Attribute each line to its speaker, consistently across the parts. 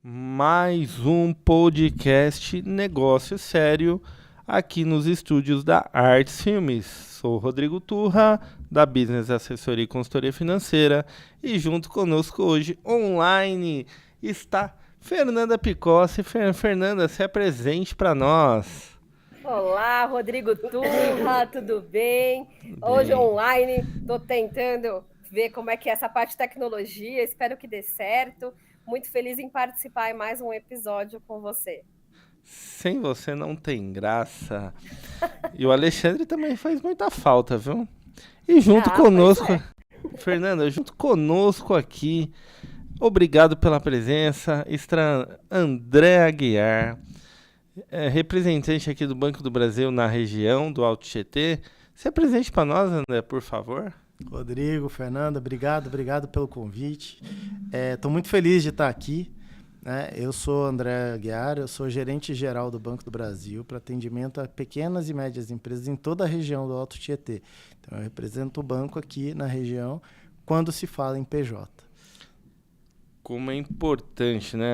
Speaker 1: mais um podcast Negócio Sério aqui nos estúdios da Artes Filmes. Sou o Rodrigo Turra, da Business Assessoria e Consultoria Financeira, e junto conosco hoje, online, está Fernanda Picossi. Fernanda, se apresente para nós.
Speaker 2: Olá, Rodrigo Turra, tudo bem? Hoje
Speaker 1: Bem,
Speaker 2: online, estou tentando ver como é que é essa parte de tecnologia, espero que dê certo. Muito feliz em participar em mais um episódio com você.
Speaker 1: sem você não tem graça. E o Alexandre também faz muita falta, viu? E junto
Speaker 2: Ah, pois
Speaker 1: conosco,
Speaker 2: é.
Speaker 1: Fernanda, junto conosco aqui, obrigado pela presença, está André Aguiar, representante aqui do Banco do Brasil na região do Alto Tietê. Se apresente para nós, André, por favor.
Speaker 3: Rodrigo, Fernanda, obrigado pelo convite. Estou muito feliz de estar aqui, né? Eu sou André Aguiar, eu sou gerente geral do Banco do Brasil para atendimento a pequenas e médias empresas em toda a região do Alto Tietê. Então, eu represento o banco aqui na região quando se fala em PJ.
Speaker 1: Como é importante, né,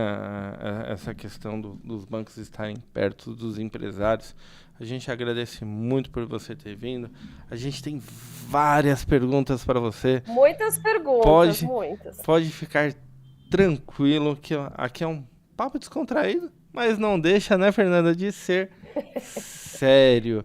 Speaker 1: essa questão dos bancos estarem perto dos empresários. A gente agradece muito por você ter vindo. A gente tem várias perguntas para você.
Speaker 2: Muitas perguntas,
Speaker 1: Pode,
Speaker 2: muitas.
Speaker 1: pode ficar tranquilo que ó, aqui é um papo descontraído, mas não deixa, né, Fernanda, de ser sério.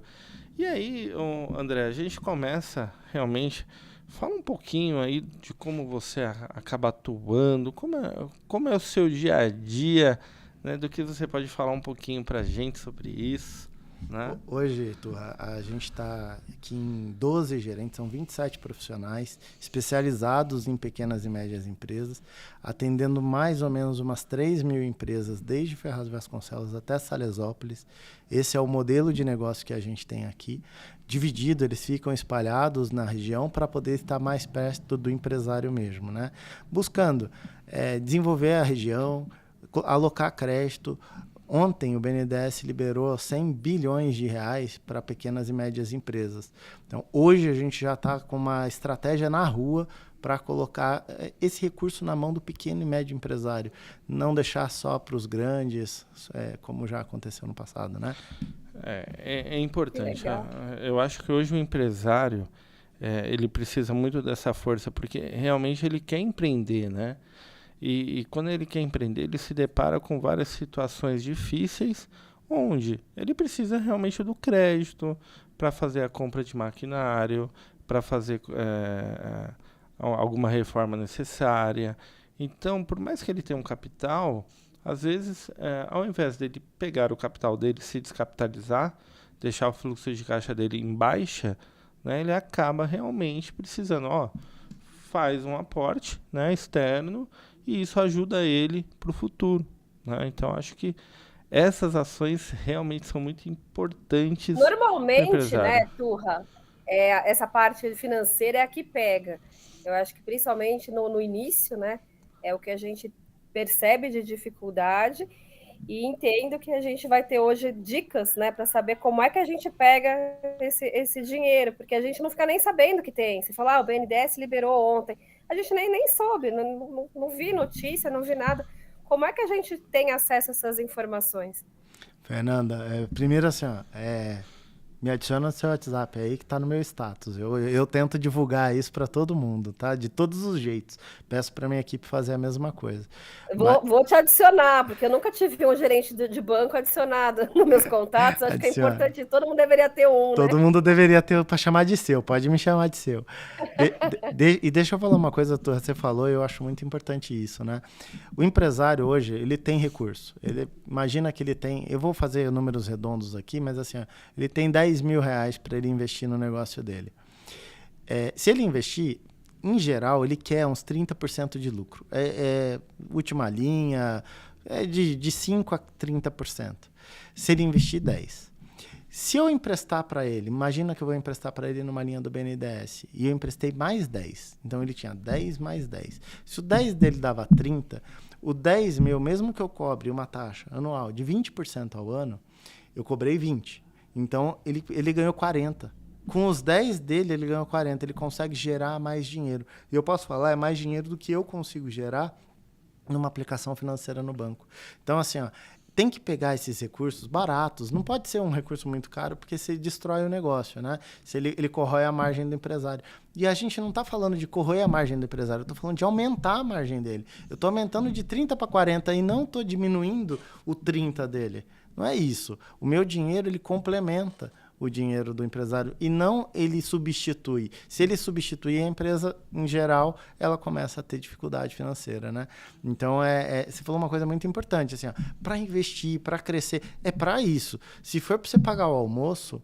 Speaker 1: E aí, André, a gente começa realmente. Fala um pouquinho aí de como você acaba atuando, como é o seu dia a dia, né? Do que você pode falar um pouquinho pra gente sobre isso, né?
Speaker 3: Hoje, Turra, a gente está aqui em 12 gerentes, são 27 profissionais especializados em pequenas e médias empresas, atendendo mais ou menos umas 3 mil empresas, desde Ferraz de Vasconcelos até Salesópolis. Esse é o modelo de negócio que a gente tem aqui. Dividido, eles ficam espalhados na região para poder estar mais perto do empresário mesmo, né? Buscando desenvolver a região, alocar crédito. Ontem o BNDES liberou 100 bilhões de reais para pequenas e médias empresas. Então, hoje a gente já está com uma estratégia na rua para colocar esse recurso na mão do pequeno e médio empresário. Não deixar só para os grandes, como já aconteceu no passado, né?
Speaker 1: É
Speaker 2: Que
Speaker 1: importante.
Speaker 2: legal.
Speaker 1: Eu acho que hoje o empresário, ele precisa muito dessa força, porque realmente ele quer empreender, né? E quando ele quer empreender, ele se depara com várias situações difíceis, onde ele precisa realmente do crédito para fazer a compra de maquinário, para fazer alguma reforma necessária. Então, por mais que ele tenha um capital, às vezes, ao invés dele pegar o capital dele, se descapitalizar, deixar o fluxo de caixa dele em baixa, né, ele acaba realmente precisando, faz um aporte, né, externo, e isso ajuda ele para o futuro, né? Então, acho que essas ações realmente são muito importantes para o
Speaker 2: Normalmente,
Speaker 1: empresário.
Speaker 2: né, Turra, essa parte financeira é a que pega. Eu acho que principalmente no início, né, é o que a gente percebe de dificuldade e entendo que a gente vai ter hoje dicas, né, para saber como é que a gente pega esse dinheiro, porque a gente não fica nem sabendo que tem. Você fala, o BNDES liberou ontem. A gente nem soube, não vi notícia, não vi nada. Como é que a gente tem acesso a essas informações?
Speaker 3: Fernanda, primeiro assim, me adiciona no seu WhatsApp aí que tá no meu status. Eu tento divulgar isso para todo mundo, tá? De todos os jeitos. Peço para minha equipe fazer a mesma coisa. Mas,
Speaker 2: Vou te adicionar, porque eu nunca tive um gerente de banco adicionado nos meus contatos. Acho que é
Speaker 3: adiciona.
Speaker 2: importante, todo mundo deveria ter um, né?
Speaker 3: Todo mundo deveria ter para chamar de seu, pode me chamar de seu. E deixa eu falar uma coisa, Torra, você falou, e eu acho muito importante isso, né? O empresário hoje, ele tem recurso. Imagina que ele tem, eu vou fazer números redondos aqui, mas assim, ele tem 10 mil reais para ele investir no negócio dele. Se ele investir, em geral, ele quer uns 30% de lucro. Última linha, de 5% a 30%. Se ele investir 10%. Se eu emprestar para ele, imagina que eu vou emprestar para ele numa linha do BNDES, e eu emprestei mais 10. Então ele tinha 10 mais 10. Se o 10 dele dava 30, o 10 meu, mesmo que eu cobre uma taxa anual de 20% ao ano, eu cobrei 20. Então ele ganhou 40. Com os 10 dele, ele ganhou 40. Ele consegue gerar mais dinheiro. E eu posso falar, é mais dinheiro do que eu consigo gerar numa aplicação financeira no banco. Então, assim, ó, tem que pegar esses recursos baratos, não pode ser um recurso muito caro, porque você destrói o negócio, né? Se ele corrói a margem do empresário. E a gente não está falando de corroer a margem do empresário, eu estou falando de aumentar a margem dele. Eu estou aumentando de 30 para 40 e não estou diminuindo o 30 dele. Não é isso. O meu dinheiro, ele complementa o dinheiro do empresário e não ele substitui. Se ele substituir, a empresa, em geral, ela começa a ter dificuldade financeira, né? Então, você falou uma coisa muito importante, assim, para investir, para crescer, é para isso. Se for para você pagar o almoço,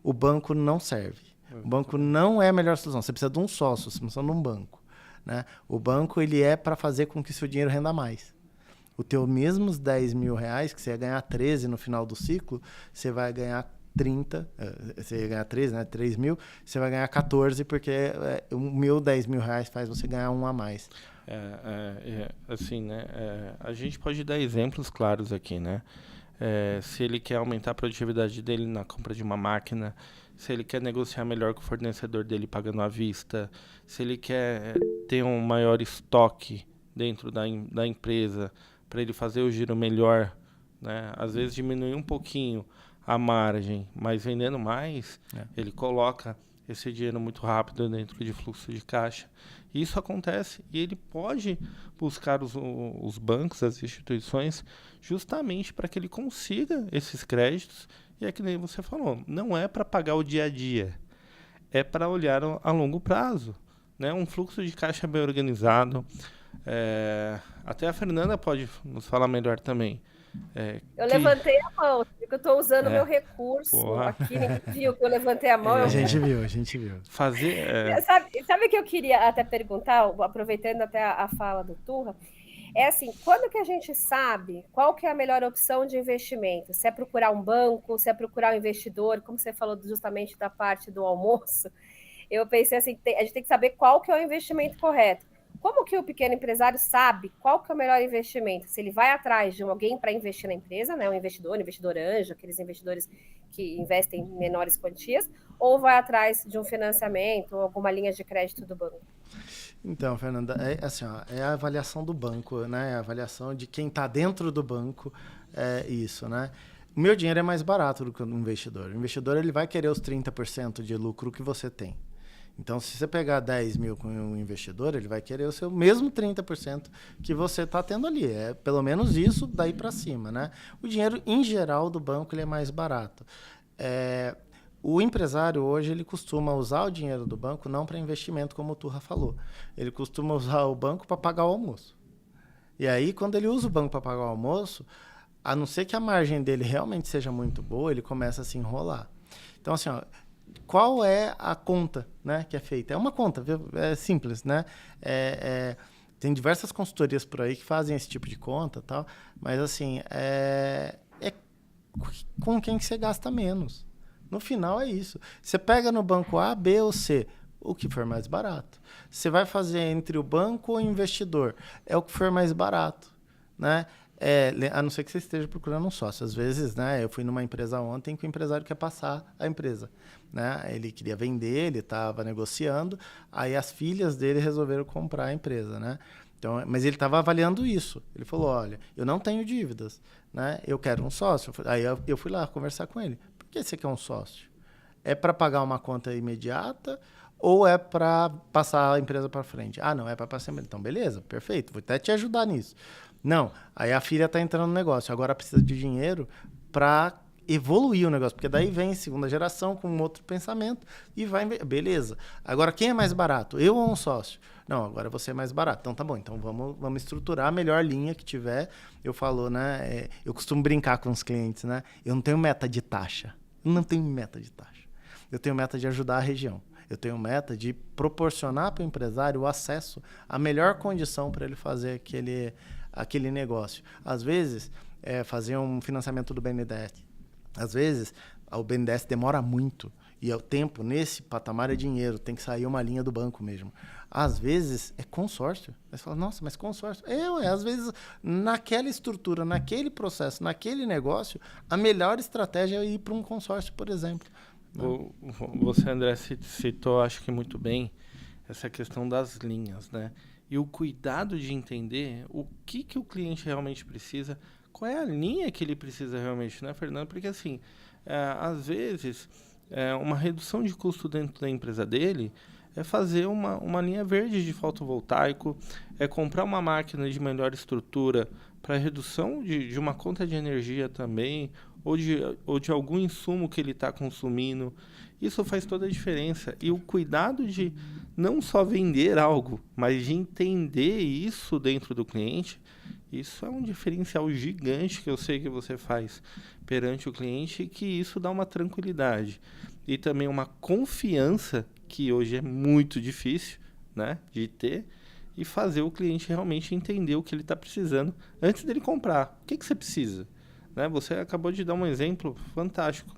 Speaker 3: o banco não serve. O banco não é a melhor solução. Você precisa de um sócio, você precisa de um banco, né? O banco, ele é para fazer com que seu dinheiro renda mais. O teu mesmos 10 mil reais, que você ia ganhar 13 no final do ciclo, você vai ganhar 30, você ia ganhar 13, né? 3 mil, você vai ganhar 14, porque o meu 10 mil reais faz você ganhar um a mais.
Speaker 1: Assim, né? A gente pode dar exemplos claros aqui, né? Se ele quer aumentar a produtividade dele na compra de uma máquina, se ele quer negociar melhor com o fornecedor dele pagando à vista, se ele quer ter um maior estoque dentro da empresa para ele fazer o giro melhor, né? Às vezes diminuir um pouquinho a margem, mas vendendo mais, ele coloca esse dinheiro muito rápido dentro de fluxo de caixa. Isso acontece e ele pode buscar os bancos, as instituições, justamente para que ele consiga esses créditos. E é que nem você falou, não é para pagar o dia a dia, é para olhar a longo prazo, né? Um fluxo de caixa bem organizado. Até a Fernanda pode nos falar melhor também.
Speaker 2: Eu levantei a mão, porque eu estou usando o meu recurso aqui, ninguém viu que eu levantei a mão.
Speaker 3: A gente viu.
Speaker 2: Sabe o que eu queria até perguntar, aproveitando até a fala do Turra? É assim, quando que a gente sabe qual que é a melhor opção de investimento? Se é procurar um banco, se é procurar um investidor, como você falou justamente da parte do almoço, eu pensei assim, a gente tem que saber qual que é o investimento correto. Como que o pequeno empresário sabe qual que é o melhor investimento? Se ele vai atrás de alguém para investir na empresa, né, um investidor anjo, aqueles investidores que investem em menores quantias, ou vai atrás de um financiamento ou alguma linha de crédito do banco?
Speaker 3: Então, Fernanda, é a avaliação do banco, né? É a avaliação de quem está dentro do banco, isso, né? O meu dinheiro é mais barato do que o investidor. O investidor, ele vai querer os 30% de lucro que você tem. Então, se você pegar 10 mil com um investidor, ele vai querer o seu mesmo 30% que você está tendo ali. É pelo menos isso daí para cima, né? O dinheiro, em geral, do banco, ele é mais barato. O empresário, hoje, ele costuma usar o dinheiro do banco não para investimento, como o Turra falou. Ele costuma usar o banco para pagar o almoço. E aí, quando ele usa o banco para pagar o almoço, a não ser que a margem dele realmente seja muito boa, ele começa a se enrolar. Então, assim, qual é a conta, né, que é feita? É uma conta, viu? É simples, né? Tem diversas consultorias por aí que fazem esse tipo de conta, tal, mas assim, com quem que você gasta menos. No final é isso. Você pega no banco A, B ou C, o que for mais barato. Você vai fazer entre o banco ou o investidor, é o que for mais barato, né? A não ser que você esteja procurando um sócio. Às vezes, né, eu fui numa empresa ontem que o empresário quer passar a empresa, né? Ele queria vender, ele estava negociando, aí as filhas dele resolveram comprar a empresa, né? Então, mas ele estava avaliando isso. Ele falou, olha, eu não tenho dívidas, né? Eu quero um sócio. Aí eu fui lá conversar com ele. Por que você quer um sócio? É para pagar uma conta imediata ou é para passar a empresa para frente? Ah, não, é para passar. Então, beleza, perfeito, vou até te ajudar nisso. Não, aí a filha está entrando no negócio, agora precisa de dinheiro para evoluir o negócio, porque daí vem segunda geração com um outro pensamento e vai... Beleza, agora quem é mais barato? Eu ou um sócio? Não, agora você é mais barato. Então tá bom, então vamos estruturar a melhor linha que tiver. Eu falo, né, eu costumo brincar com os clientes, né? Eu não tenho meta de taxa, eu tenho meta de ajudar a região. Eu tenho meta de proporcionar para o empresário o acesso à melhor condição para ele fazer aquele negócio. Às vezes, fazer um financiamento do BNDES. Às vezes, o BNDES demora muito e o tempo nesse patamar é dinheiro, tem que sair uma linha do banco mesmo. Às vezes, é consórcio. Você fala, nossa, mas consórcio? Às vezes, naquela estrutura, naquele processo, naquele negócio, a melhor estratégia é ir para um consórcio, por exemplo.
Speaker 1: Você, André, citou, acho que muito bem, essa questão das linhas, né? e o cuidado de entender o que o cliente realmente precisa, qual é a linha que ele precisa realmente, né, Fernando? Porque, assim, às vezes, uma redução de custo dentro da empresa dele é fazer uma linha verde de fotovoltaico, é comprar uma máquina de melhor estrutura para redução de uma conta de energia também, ou de algum insumo que ele está consumindo. Isso faz toda a diferença. E o cuidado de não só vender algo, mas de entender isso dentro do cliente, isso é um diferencial gigante que eu sei que você faz perante o cliente e que isso dá uma tranquilidade. E também uma confiança que hoje é muito difícil, né, de ter, e fazer o cliente realmente entender o que ele está precisando antes dele comprar. O que você precisa? Né? Você acabou de dar um exemplo fantástico.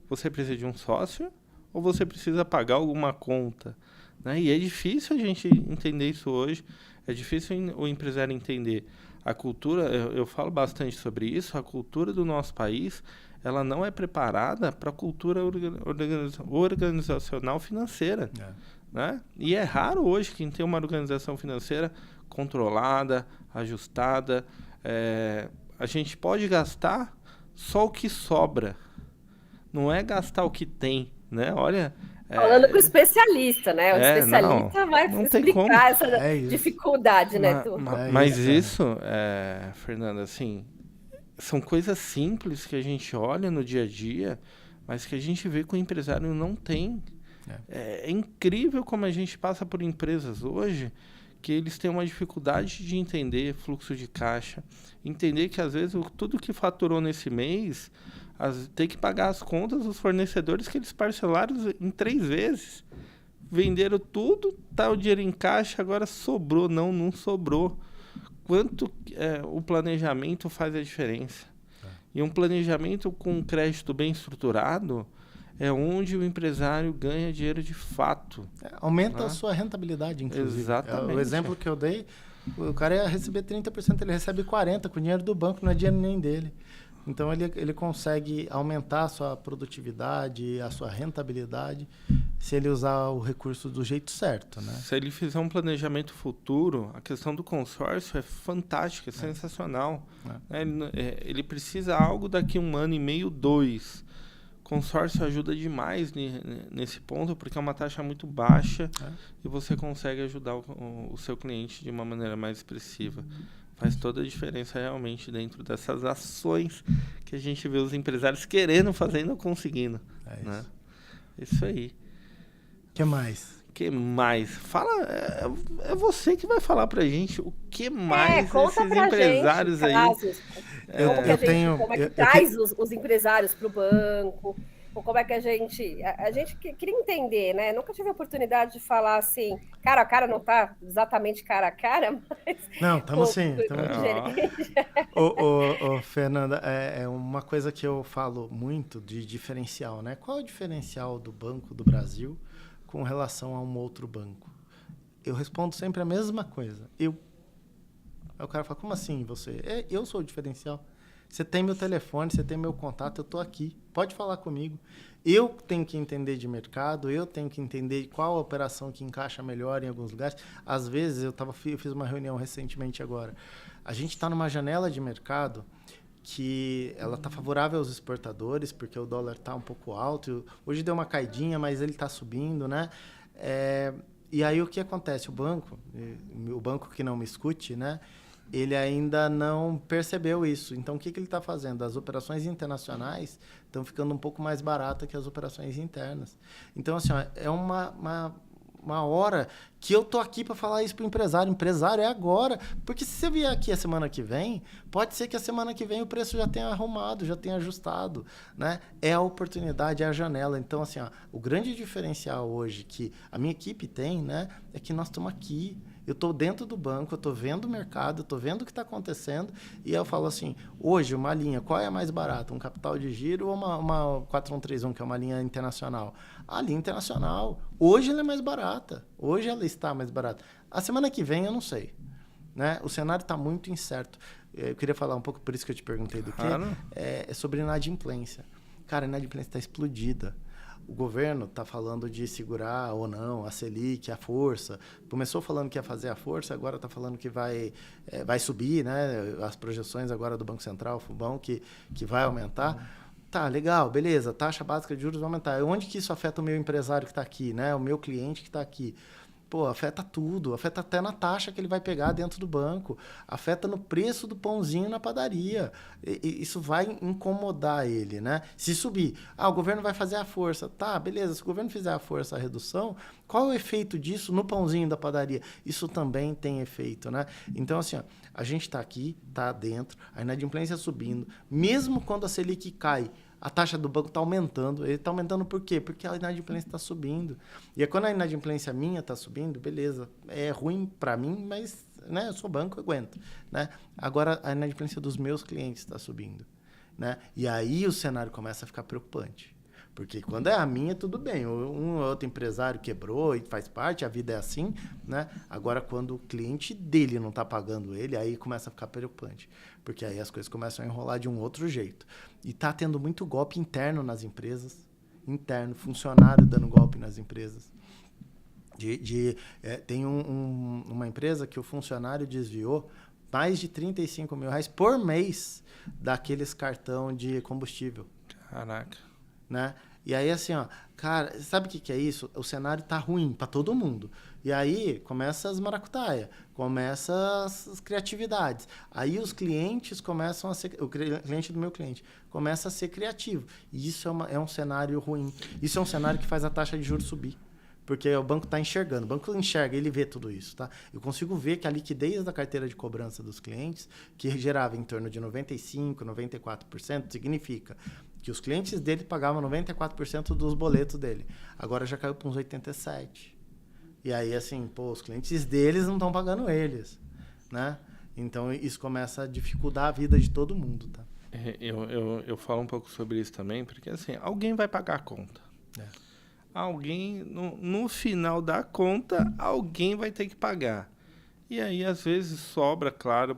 Speaker 1: Você precisa de um sócio ou você precisa pagar alguma conta? Né? E é difícil a gente entender isso hoje, é difícil o empresário entender. A cultura, eu falo bastante sobre isso, a cultura do nosso país, ela não é preparada para a cultura organizacional financeira. Né? E é raro hoje quem tem uma organização financeira controlada, ajustada. A gente pode gastar só o que sobra, não é gastar o que tem, né? Olha,
Speaker 2: falando com o especialista, né? O especialista vai explicar essa dificuldade, né?
Speaker 1: Mas isso, Fernanda, assim, são coisas simples que a gente olha no dia a dia, mas que a gente vê que o empresário não tem. É incrível como a gente passa por empresas hoje que eles têm uma dificuldade de entender fluxo de caixa, entender que às vezes tudo que faturou nesse mês tem que pagar as contas dos fornecedores que eles parcelaram em 3 vezes. Venderam tudo, tá o dinheiro em caixa, agora sobrou. Não sobrou. Quanto o planejamento faz a diferença. E um planejamento com crédito bem estruturado é onde o empresário ganha dinheiro de fato.
Speaker 3: Aumenta a sua rentabilidade, inclusive.
Speaker 1: Exatamente.
Speaker 3: O exemplo que eu dei, o cara ia receber 30%, ele recebe 40% com o dinheiro do banco, não é dinheiro nem dele. Então, ele consegue aumentar a sua produtividade, a sua rentabilidade, se ele usar o recurso do jeito certo, né?
Speaker 1: Se ele fizer um planejamento futuro, a questão do consórcio é fantástica, é sensacional. Ele precisa algo daqui 1 ano e meio, 2. Consórcio ajuda demais nesse ponto, porque é uma taxa muito baixa e você consegue ajudar o seu cliente de uma maneira mais expressiva. Faz toda a diferença realmente dentro dessas ações que a gente vê os empresários querendo fazer e não conseguindo. Né? Isso aí.
Speaker 3: O que mais?
Speaker 1: Fala, é você que vai falar pra gente o que mais
Speaker 2: conta
Speaker 1: esses empresários
Speaker 2: gente,
Speaker 1: aí.
Speaker 2: Como é que traz os empresários pro banco? Ou como é que a gente queria entender, né? Nunca tive a oportunidade de falar assim, cara a cara, não tá exatamente cara a cara, mas...
Speaker 3: Não, estamos sim. Fernanda, é uma coisa que eu falo muito de diferencial, né? Qual é o diferencial do Banco do Brasil com relação a um outro banco? Eu respondo sempre a mesma coisa. Aí o cara fala, como assim você? Eu sou o diferencial. Você tem meu telefone, você tem meu contato, eu estou aqui. Pode falar comigo. Eu tenho que entender de mercado, eu tenho que entender qual a operação que encaixa melhor em alguns lugares. Às vezes, eu fiz uma reunião recentemente agora. A gente está numa janela de mercado que ela está favorável aos exportadores, porque o dólar está um pouco alto. Hoje deu uma caidinha, mas ele está subindo, né? E aí o que acontece? O banco que não me escute, né? Ele ainda não percebeu isso. Então, o que ele está fazendo? As operações internacionais estão ficando um pouco mais baratas que as operações internas. Então, assim, é uma hora que eu tô aqui para falar isso para o empresário. Empresário é agora. Porque se você vier aqui a semana que vem, pode ser que a semana que vem o preço já tenha arrumado, já tenha ajustado. Né? É a oportunidade, é a janela. Então, assim, o grande diferencial hoje que a minha equipe tem, né, é que nós estamos aqui. Eu estou dentro do banco, eu estou vendo o mercado, eu estou vendo o que está acontecendo e eu falo assim, hoje uma linha, qual é a mais barata? Um capital de giro ou uma 4131, que é uma linha internacional? A linha internacional, hoje ela é mais barata, hoje ela está mais barata. A semana que vem eu não sei, né? O cenário está muito incerto. Eu queria falar um pouco, por isso que eu te perguntei do quê, é sobre inadimplência. Cara, a inadimplência está explodida. o governo está falando de segurar ou não a Selic, a força. Começou falando que ia fazer a força, agora está falando que vai subir, né? As projeções agora do Banco Central, Fubão, que vai aumentar. Tá, legal, beleza, taxa básica de juros vai aumentar. Onde que isso afeta o meu empresário que está aqui, né? O meu cliente que está aqui? Pô, afeta tudo, afeta até na taxa que ele vai pegar dentro do banco, afeta no preço do pãozinho na padaria. Isso vai incomodar ele, né? Se subir, o governo vai fazer a força. Tá, beleza, se o governo fizer a força, a redução, qual é o efeito disso no pãozinho da padaria? Isso também tem efeito, né? Então, assim, ó, a gente está aqui, está dentro, a inadimplência subindo, mesmo quando a Selic cai, a taxa do banco está aumentando. Ele está aumentando por quê? Porque a inadimplência está subindo. E aí, quando a inadimplência minha está subindo, beleza, é ruim para mim, mas né, eu sou banco, eu aguento. Né? Agora, a inadimplência dos meus clientes está subindo. Né? E aí o cenário começa a ficar preocupante. Porque quando é a minha, tudo bem. Um ou outro empresário quebrou e faz parte, a vida é assim. Né? Agora, quando o cliente dele não está pagando ele, aí começa a ficar preocupante. Porque aí as coisas começam a enrolar de um outro jeito. E está tendo muito golpe interno nas empresas. Interno, funcionário dando golpe nas empresas. Tem uma empresa que o funcionário desviou mais de R$35 mil por mês daqueles cartão de combustível.
Speaker 1: Caraca.
Speaker 3: Né? E aí, assim, ó, cara, sabe o que é isso? O cenário tá ruim para todo mundo. E aí começa as maracutaia, começa as criatividades. Aí os clientes começam a ser... O cliente do meu cliente começa a ser criativo. E isso é um cenário ruim. Isso é um cenário que faz a taxa de juros subir. Porque o banco está enxergando. O banco enxerga, ele vê tudo isso. Tá? Eu consigo ver que a liquidez da carteira de cobrança dos clientes, que gerava em torno de 95%, 94%, significa que os clientes dele pagavam 94% dos boletos dele. Agora já caiu para uns 87%. E aí, assim, os clientes deles não estão pagando eles. Né? Então, isso começa a dificultar a vida de todo mundo. Tá?
Speaker 1: Eu falo um pouco sobre isso também, porque assim, alguém vai pagar a conta. Alguém, no final da conta, alguém vai ter que pagar. E aí, às vezes, sobra, claro,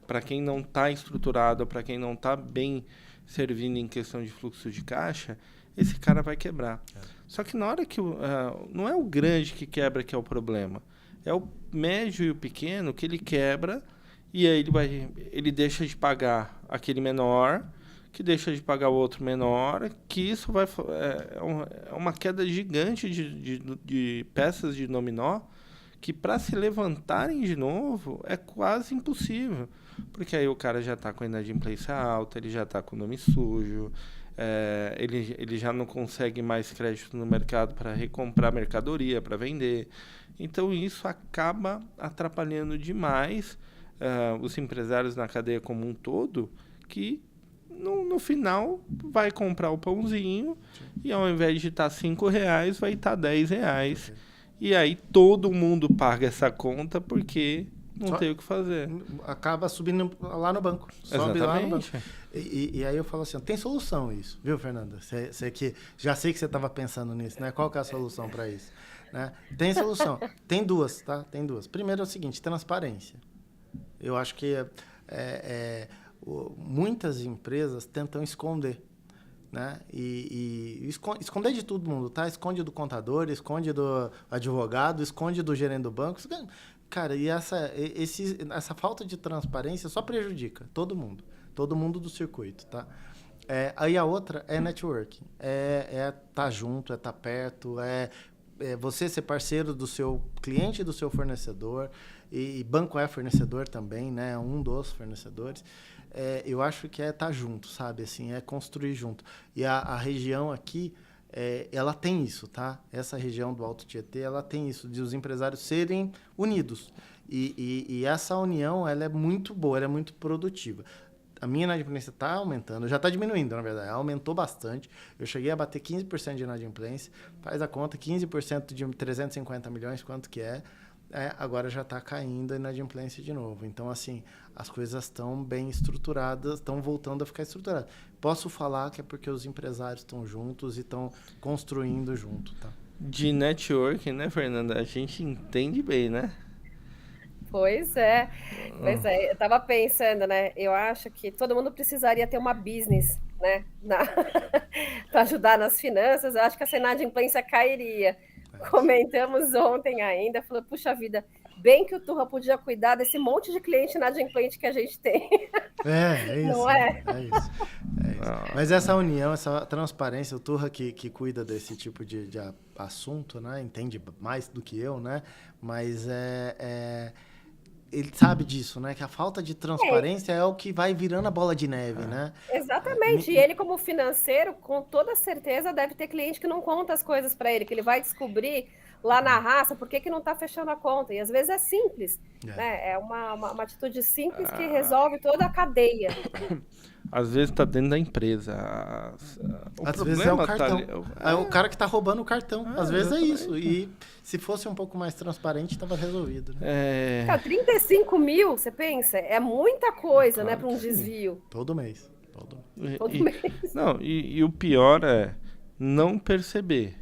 Speaker 1: para quem não está estruturado, para quem não está bem servindo em questão de fluxo de caixa, esse cara vai quebrar. Só que na hora que... não é o grande que quebra que é o problema. É o médio e o pequeno que ele quebra e aí ele deixa de pagar aquele menor, que deixa de pagar o outro menor, que isso é uma queda gigante de peças de dominó, que para se levantarem de novo é quase impossível. Porque aí o cara já está com a inadimplência alta, ele já está com o nome sujo, ele já não consegue mais crédito no mercado para recomprar mercadoria, para vender. Então isso acaba atrapalhando demais os empresários na cadeia como um todo, que no final vai comprar o pãozinho. Sim. E ao invés de estar R$5, vai estar R$10. Okay. E aí todo mundo paga essa conta porque não tem o que fazer.
Speaker 3: Acaba subindo lá no banco. Sobe lá no banco. E aí eu falo assim, tem solução isso, viu, Fernanda? Já sei que você estava pensando nisso, né? Qual que é a solução para isso? Né? Tem solução. Tem duas, tá? Tem duas. Primeiro é o seguinte, transparência. Eu acho que muitas empresas tentam esconder, né? E esconder de todo mundo, tá? Esconde do contador, esconde do advogado, esconde do gerente do banco. Cara, e essa falta de transparência só prejudica todo mundo do circuito, tá? Aí a outra é networking, tá junto, tá perto, você ser parceiro do seu cliente e do seu fornecedor, e banco é fornecedor também, né? Um dos fornecedores. Eu acho que tá junto, sabe? Assim, construir junto. E a região aqui, ela tem isso, tá? Essa região do Alto Tietê, ela tem isso, de os empresários serem unidos. E essa união, ela é muito boa, ela é muito produtiva. A minha inadimplência está aumentando, já está diminuindo, na verdade, aumentou bastante. Eu cheguei a bater 15% de inadimplência, faz a conta, 15% de 350 milhões, quanto que é? Agora já está caindo a inadimplência de novo. Então, assim, as coisas estão bem estruturadas, estão voltando a ficar estruturadas. Posso falar que é porque os empresários estão juntos e estão construindo junto, tá?
Speaker 1: De networking, né, Fernanda? A gente entende bem, né?
Speaker 2: Pois é. Eu estava pensando, né? Eu acho que todo mundo precisaria ter uma business né, para ajudar nas finanças, eu acho que a inadimplência cairia. Comentamos ontem ainda, falou, puxa vida, bem que o Turra podia cuidar desse monte de cliente inadimplente que a gente tem.
Speaker 3: É isso.
Speaker 2: Não é?
Speaker 3: É isso. Mas essa união, essa transparência, o Turra que cuida desse tipo de assunto, né? Entende mais do que eu, né? Mas ele sabe disso, né? Que a falta de transparência é o que vai virando a bola de neve, né?
Speaker 2: Exatamente. E ele, como financeiro, com toda certeza, deve ter cliente que não conta as coisas para ele, que ele vai descobrir lá na raça por que não está fechando a conta. E às vezes é simples, né? É uma atitude simples que resolve toda a cadeia.
Speaker 1: Às vezes está dentro da empresa.
Speaker 3: Às vezes é o cartão. É o cara que está roubando o cartão. Às vezes é isso. E se fosse um pouco mais transparente, estava resolvido. Né?
Speaker 2: Cara, 35 mil, você pensa? É muita coisa, claro, né, para um desvio.
Speaker 3: Todo mês.
Speaker 2: Todo mês.
Speaker 1: Não, e o pior é não perceber.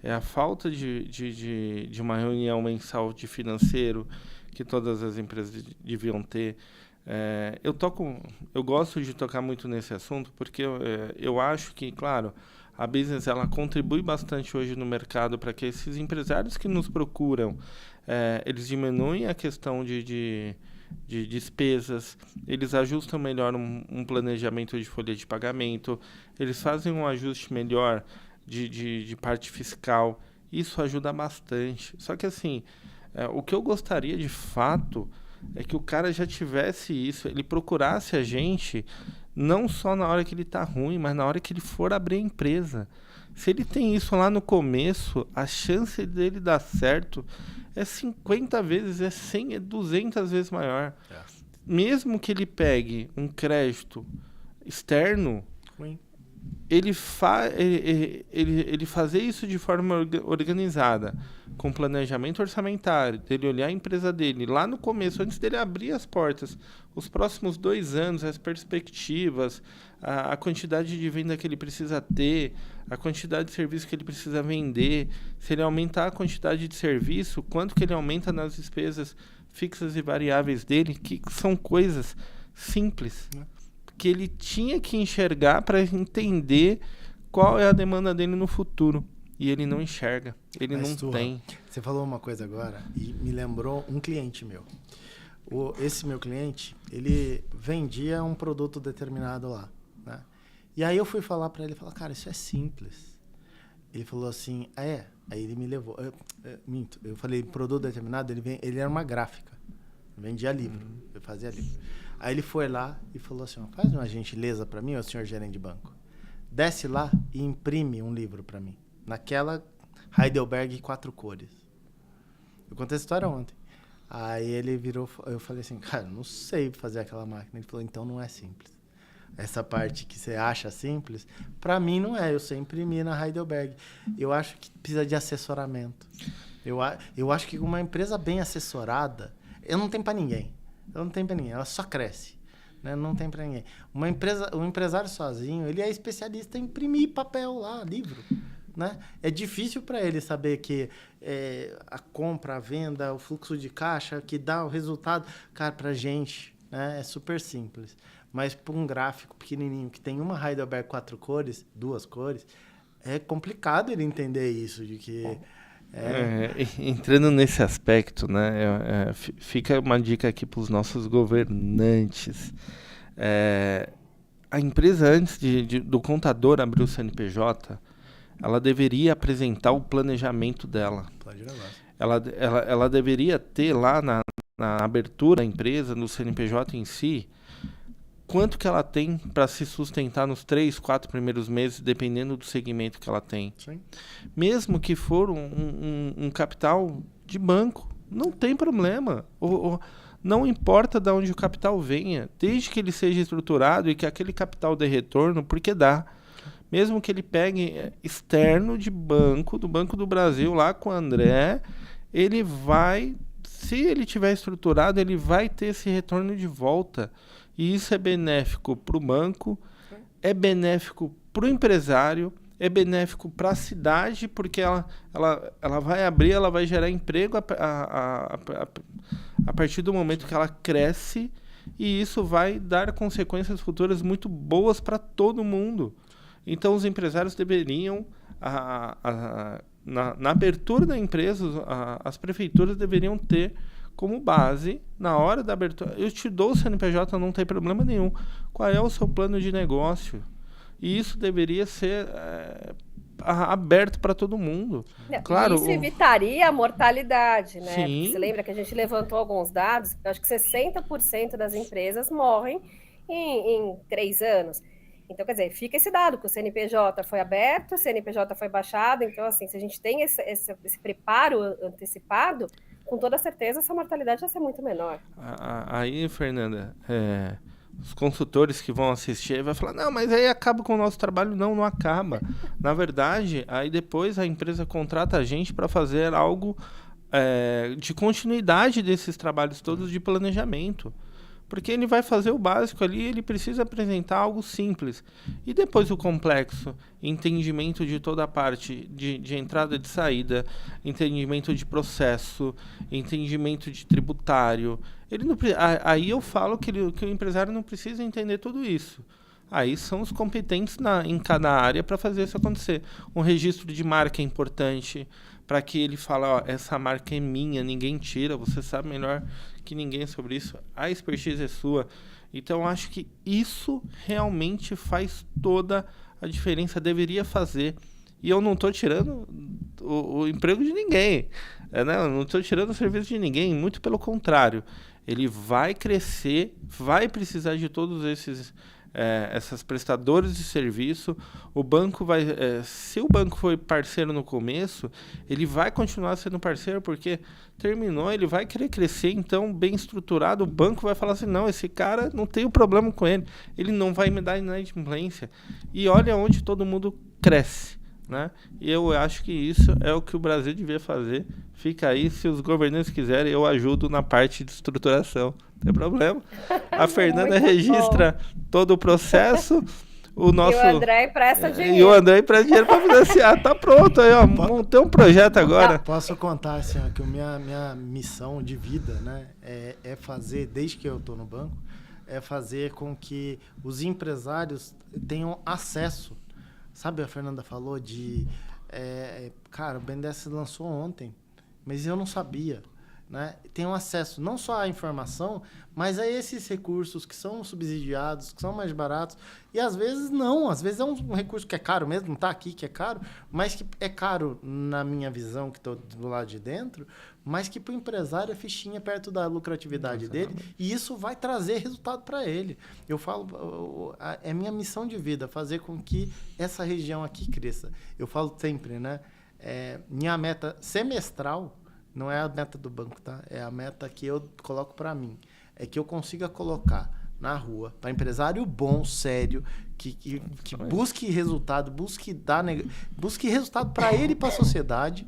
Speaker 1: É a falta de uma reunião mensal de financeiro que todas as empresas deviam ter. Eu gosto de tocar muito nesse assunto porque eu acho que, claro, a business ela contribui bastante hoje no mercado para que esses empresários que nos procuram, eles diminuem a questão de despesas, eles ajustam melhor um planejamento de folha de pagamento, eles fazem um ajuste melhor de parte fiscal. Isso ajuda bastante. Só que assim, o que eu gostaria de fato é que o cara já tivesse isso, ele procurasse a gente não só na hora que ele tá ruim, mas na hora que ele for abrir a empresa. Se ele tem isso lá no começo, a chance dele dar certo é 50 vezes, é 100, é 200 vezes maior. Mesmo que ele pegue um crédito externo, ele fazer isso de forma organizada, com planejamento orçamentário, dele olhar a empresa dele lá no começo, antes dele abrir as portas, os próximos 2 anos, as perspectivas, a quantidade de venda que ele precisa ter, a quantidade de serviço que ele precisa vender, se ele aumentar a quantidade de serviço, quanto que ele aumenta nas despesas fixas e variáveis dele, que são coisas simples que ele tinha que enxergar para entender qual é a demanda dele no futuro. E ele não enxerga, ele não tem.
Speaker 3: Você falou uma coisa agora e me lembrou um cliente meu. Esse meu cliente, ele vendia um produto determinado lá, né? E aí eu fui falar para ele, cara, isso é simples. Ele falou assim, Aí ele me levou, minto, eu falei, produto determinado, ele era uma gráfica, vendia livro, eu fazia livro. Aí ele foi lá e falou assim, faz uma gentileza para mim, ó, senhor gerente de banco. Desce lá e imprime um livro para mim. Naquela Heidelberg 4 cores. Eu contei essa história ontem. Aí ele virou, eu falei assim, cara, não sei fazer aquela máquina. Ele falou, então não é simples. Essa parte que você acha simples, para mim não é. Eu sei imprimir na Heidelberg. Eu acho que precisa de assessoramento. Eu acho que uma empresa bem assessorada, eu não tenho para ninguém. Ela só cresce. Né? Não tem para ninguém. Um empresário sozinho, ele é especialista em imprimir papel lá, livro. Né? É difícil para ele saber que a compra, a venda, o fluxo de caixa, que dá o resultado. Cara, para gente, né, é super simples. Mas para um gráfico pequenininho que tem uma Heidelberg 4 cores, 2 cores, é complicado ele entender isso, de que...
Speaker 1: entrando nesse aspecto, né, fica uma dica aqui para os nossos governantes. A empresa, antes do contador abrir o CNPJ, ela deveria apresentar o planejamento dela. Ela deveria ter lá na abertura da empresa, no CNPJ em si, quanto que ela tem para se sustentar nos 3, 4 primeiros meses, dependendo do segmento que ela tem.
Speaker 3: Sim.
Speaker 1: Mesmo que for um capital de banco, não tem problema. Não importa de onde o capital venha, desde que ele seja estruturado e que aquele capital dê retorno, porque dá. Mesmo que ele pegue externo de banco, do Banco do Brasil, lá com o André, ele vai, se ele tiver estruturado, ele vai ter esse retorno de volta. E isso é benéfico para o banco, é benéfico para o empresário, é benéfico para a cidade, porque ela vai abrir, ela vai gerar emprego a partir do momento que ela cresce e isso vai dar consequências futuras muito boas para todo mundo. Então, os empresários deveriam, na abertura da empresa, as prefeituras deveriam ter como base, na hora da abertura, eu te dou o CNPJ, não tem problema nenhum. Qual é o seu plano de negócio? E isso deveria ser aberto para todo mundo. Claro,
Speaker 2: isso evitaria a mortalidade, né?
Speaker 1: Sim.
Speaker 2: Você lembra que a gente levantou alguns dados? Eu acho que 60% das empresas morrem em 3 anos. Então, quer dizer, fica esse dado, que o CNPJ foi aberto, o CNPJ foi baixado. Então, assim, se a gente tem esse preparo antecipado, com toda certeza essa mortalidade vai ser muito menor.
Speaker 1: Aí, Fernanda, os consultores que vão assistir vai falar, não, mas aí acaba com o nosso trabalho. Não acaba. Na verdade, aí depois a empresa contrata a gente para fazer algo de continuidade desses trabalhos todos de planejamento. Porque ele vai fazer o básico ali, ele precisa apresentar algo simples. E depois o complexo, entendimento de toda a parte de entrada e de saída, entendimento de processo, entendimento de tributário. Aí eu falo que o empresário não precisa entender tudo isso. Aí são os competentes em cada área para fazer isso acontecer. Um registro de marca é importante, para que ele fale, ó, essa marca é minha, ninguém tira, você sabe melhor que ninguém sobre isso, a expertise é sua. Então, eu acho que isso realmente faz toda a diferença, deveria fazer. E eu não estou tirando o emprego de ninguém, né? Eu não estou tirando o serviço de ninguém, muito pelo contrário. Ele vai crescer, vai precisar de todos essas prestadores de serviço. O banco vai, se o banco foi parceiro no começo, ele vai continuar sendo parceiro, porque terminou, ele vai querer crescer, então bem estruturado, o banco vai falar assim, não, esse cara não tem problema com ele não vai me dar inadimplência. E olha onde todo mundo cresce, né? E eu acho que isso é o que o Brasil devia fazer. Fica aí, se os governantes quiserem, eu ajudo na parte de estruturação, não tem problema. A Fernanda registra todo o processo. E o
Speaker 2: André empresta dinheiro.
Speaker 1: E o André empresta dinheiro para financiar. Tá pronto aí, ó. Montei um projeto agora.
Speaker 3: Posso contar assim, ó, que minha missão de vida, né, é fazer, desde que eu estou no banco, é fazer com que os empresários tenham acesso. Sabe, a Fernanda falou cara, o BNDES lançou ontem, mas eu não sabia, né? Tem um acesso não só à informação, mas a esses recursos que são subsidiados, que são mais baratos, e às vezes não, às vezes é um recurso que é caro mesmo, não está aqui que é caro, mas que é caro na minha visão, que estou do lado de dentro, mas que para o empresário é fichinha perto da lucratividade dele, e isso vai trazer resultado para ele. Eu falo, é minha missão de vida, fazer com que essa região aqui cresça. Eu falo sempre, né? Minha meta semestral não é a meta do banco, tá? É a meta que eu coloco para mim. É que eu consiga colocar na rua, para empresário bom, sério, que busque resultado, busque resultado para ele e para a sociedade,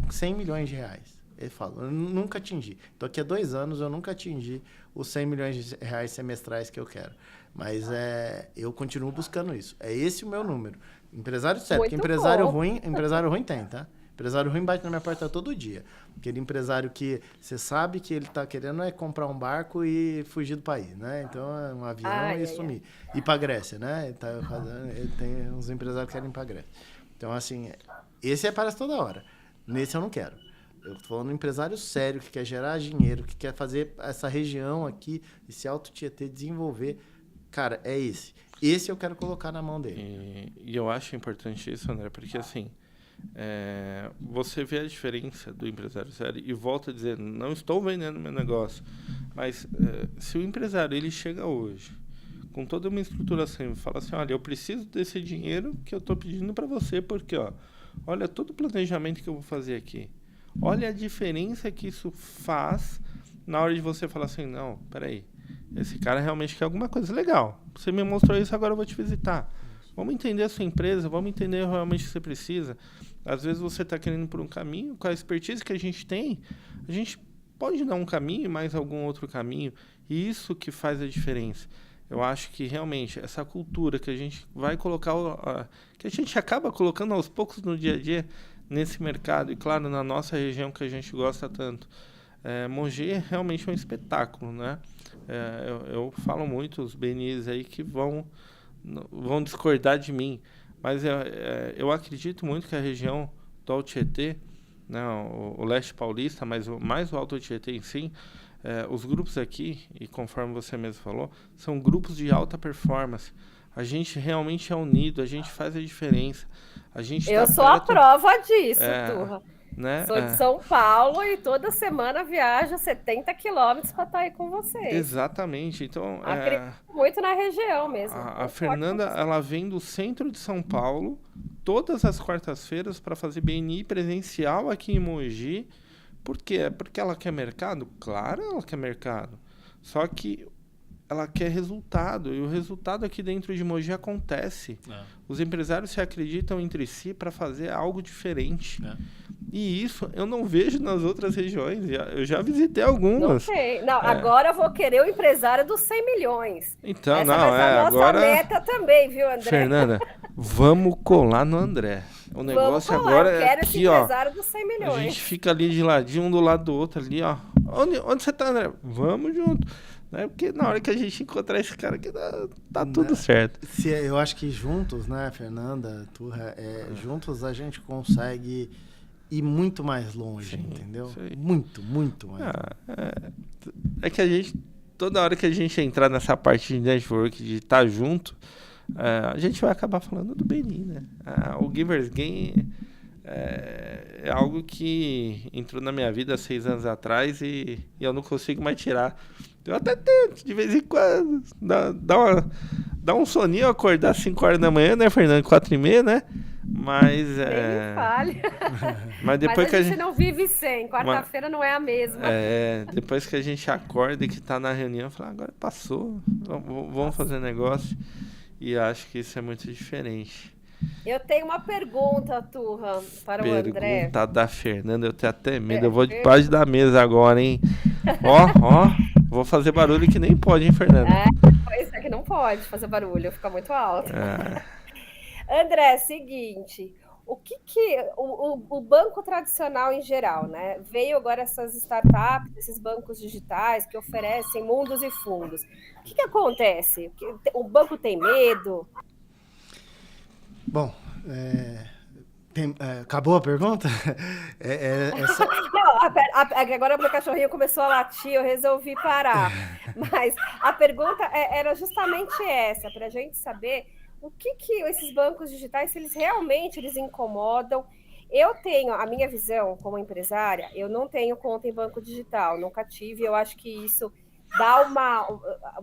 Speaker 3: 100 milhões de reais. Ele fala, eu nunca atingi. Então, daqui a 2 anos, eu nunca atingi os 100 milhões de reais semestrais que eu quero. Mas eu continuo buscando isso. É esse o meu número. Empresário sério, porque empresário ruim tem, tá? Empresário ruim bate na minha porta todo dia. Aquele empresário que você sabe que ele está querendo comprar um barco e fugir do país, né? Então, um avião e sumir. Ir para a Grécia, né? Ele tem uns empresários que querem ir para a Grécia. Então, assim, esse aparece toda hora. Nesse eu não quero. Eu estou falando de um empresário sério, que quer gerar dinheiro, que quer fazer essa região aqui, esse Alto Tietê, desenvolver. Cara, é esse. Esse eu quero colocar na mão dele.
Speaker 1: E eu acho importante isso, André, porque assim, você vê a diferença do empresário sério e volta a dizer, não estou vendendo meu negócio, mas se o empresário ele chega hoje com toda uma estruturação e fala assim, olha, eu preciso desse dinheiro que eu estou pedindo para você, porque olha todo o planejamento que eu vou fazer aqui, olha a diferença que isso faz na hora de você falar assim, não, peraí, esse cara realmente quer alguma coisa legal. Você me mostrou isso, agora eu vou te visitar. Vamos entender a sua empresa, vamos entender realmente o que você precisa. Às vezes você está querendo ir por um caminho, com a expertise que a gente tem, a gente pode dar um caminho e mais algum outro caminho. E isso que faz a diferença. Eu acho que realmente essa cultura que a gente vai colocar, que a gente acaba colocando aos poucos no dia a dia nesse mercado, e claro, na nossa região que a gente gosta tanto, Mogi realmente é um espetáculo, né? Eu falo muito, os BNIs aí que vão discordar de mim, mas eu acredito muito que a região do Alto Tietê, né, o leste paulista, mas mais o Alto Tietê em si, os grupos aqui, e conforme você mesmo falou, são grupos de alta performance. A gente realmente é unido, a gente faz a diferença. A gente
Speaker 2: Eu
Speaker 1: tá
Speaker 2: sou a
Speaker 1: perto,
Speaker 2: prova disso,
Speaker 1: é,
Speaker 2: Turra.
Speaker 1: né?
Speaker 2: Sou de São Paulo e toda semana viajo 70 quilômetros para estar aí com vocês.
Speaker 1: Exatamente. Então,
Speaker 2: Acredito muito na região mesmo.
Speaker 1: a Fernanda, ela vem do centro de São Paulo todas as quartas-feiras para fazer BNI presencial aqui em Mogi. Por quê? Porque ela quer mercado? Claro, ela quer mercado. Só que ela quer resultado, e o resultado aqui dentro de Mogi acontece. Os empresários se acreditam entre si para fazer algo diferente. E isso eu não vejo nas outras regiões. Eu já visitei algumas.
Speaker 2: Não sei. Não, agora eu vou querer o empresário dos 100 milhões.
Speaker 1: Então,
Speaker 2: Essa vai ser a nossa
Speaker 1: agora,
Speaker 2: meta também, viu, André?
Speaker 1: Fernanda, vamos colar no André. O negócio
Speaker 2: Vamos colar,
Speaker 1: agora
Speaker 2: eu
Speaker 1: é
Speaker 2: quero
Speaker 1: aqui,
Speaker 2: esse
Speaker 1: ó.
Speaker 2: empresário dos 100 milhões.
Speaker 1: A gente fica ali de ladinho, um do lado do outro ali, ó. Onde você tá, André? Vamos junto. Né? Porque na hora que a gente encontrar esse cara aqui, tá tudo certo.
Speaker 3: Eu acho que juntos, né, Fernanda, Turra, juntos a gente consegue ir muito mais longe, entendeu? Muito, muito mais.
Speaker 1: É que a gente, toda hora que a gente entrar nessa parte de network, de estar junto, a gente vai acabar falando do BNI, né? O Givers Gain é algo que entrou na minha vida há 6 anos atrás e eu não consigo mais tirar. Eu até tento, de vez em quando, dá um soninho, acordar às 5 horas da manhã, né, Fernando? 4h30, né? Mas
Speaker 2: falha.
Speaker 1: Mas depois
Speaker 2: a gente não vive sem. Quarta-feira não é a mesma.
Speaker 1: Depois que a gente acorda e que tá na reunião, fala, agora passou, vamos fazer negócio. E acho que isso é muito diferente.
Speaker 2: Eu tenho uma pergunta, Turra, para o André.
Speaker 1: Pergunta da Fernanda, eu tenho até medo. Eu vou debaixo da mesa agora, hein? Ó, vou fazer barulho que nem pode, hein, Fernanda?
Speaker 2: Pois é que não pode fazer barulho, fica muito alto. André, seguinte, o que o banco tradicional em geral, né? Veio agora essas startups, esses bancos digitais que oferecem mundos e fundos. O que acontece? O banco tem medo?
Speaker 3: Bom, acabou a pergunta?
Speaker 2: Não, agora meu cachorrinho começou a latir, eu resolvi parar. Mas a pergunta era justamente essa, para a gente saber o que esses bancos digitais, se eles realmente incomodam. Eu tenho a minha visão como empresária, eu não tenho conta em banco digital, nunca tive, eu acho que isso dá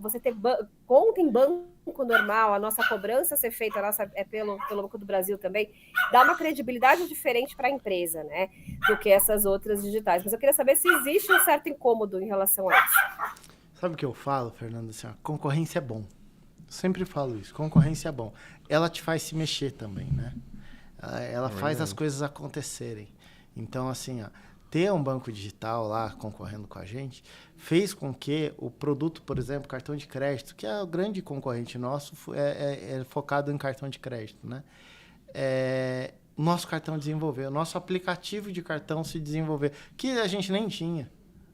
Speaker 2: você ter conta em banco normal, a nossa cobrança ser feita, pelo Banco do Brasil também, dá uma credibilidade diferente para a empresa, né, do que essas outras digitais. Mas eu queria saber se existe um certo incômodo em relação a isso.
Speaker 3: Sabe o que eu falo, Fernanda? Assim, concorrência é bom. Sempre falo isso, concorrência é bom. Ela te faz se mexer também, né? Ela faz as coisas acontecerem. Então, assim, ter um banco digital lá concorrendo com a gente fez com que o produto, por exemplo, cartão de crédito, que é o grande concorrente nosso, é focado em cartão de crédito, né? O nosso cartão desenvolveu, o nosso aplicativo de cartão se desenvolveu, que a gente nem tinha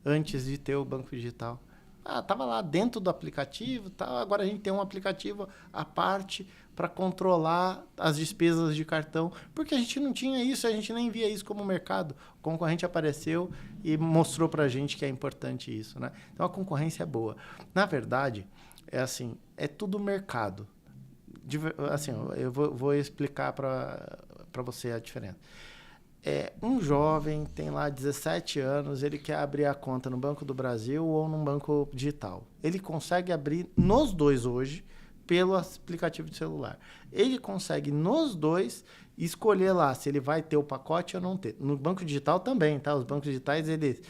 Speaker 3: antes de ter o banco digital. Estava lá dentro do aplicativo, agora a gente tem um aplicativo à parte para controlar as despesas de cartão, porque a gente não tinha isso, a gente nem via isso como mercado. O concorrente apareceu e mostrou para a gente que é importante isso, né? Então a concorrência é boa. Na verdade, é tudo mercado. Assim, eu vou explicar para você a diferença. Um jovem tem lá 17 anos, ele quer abrir a conta no Banco do Brasil ou num banco digital. Ele consegue abrir nos dois hoje pelo aplicativo de celular. Ele consegue nos dois escolher lá se ele vai ter o pacote ou não ter. No banco digital também, tá? Os bancos digitais, eles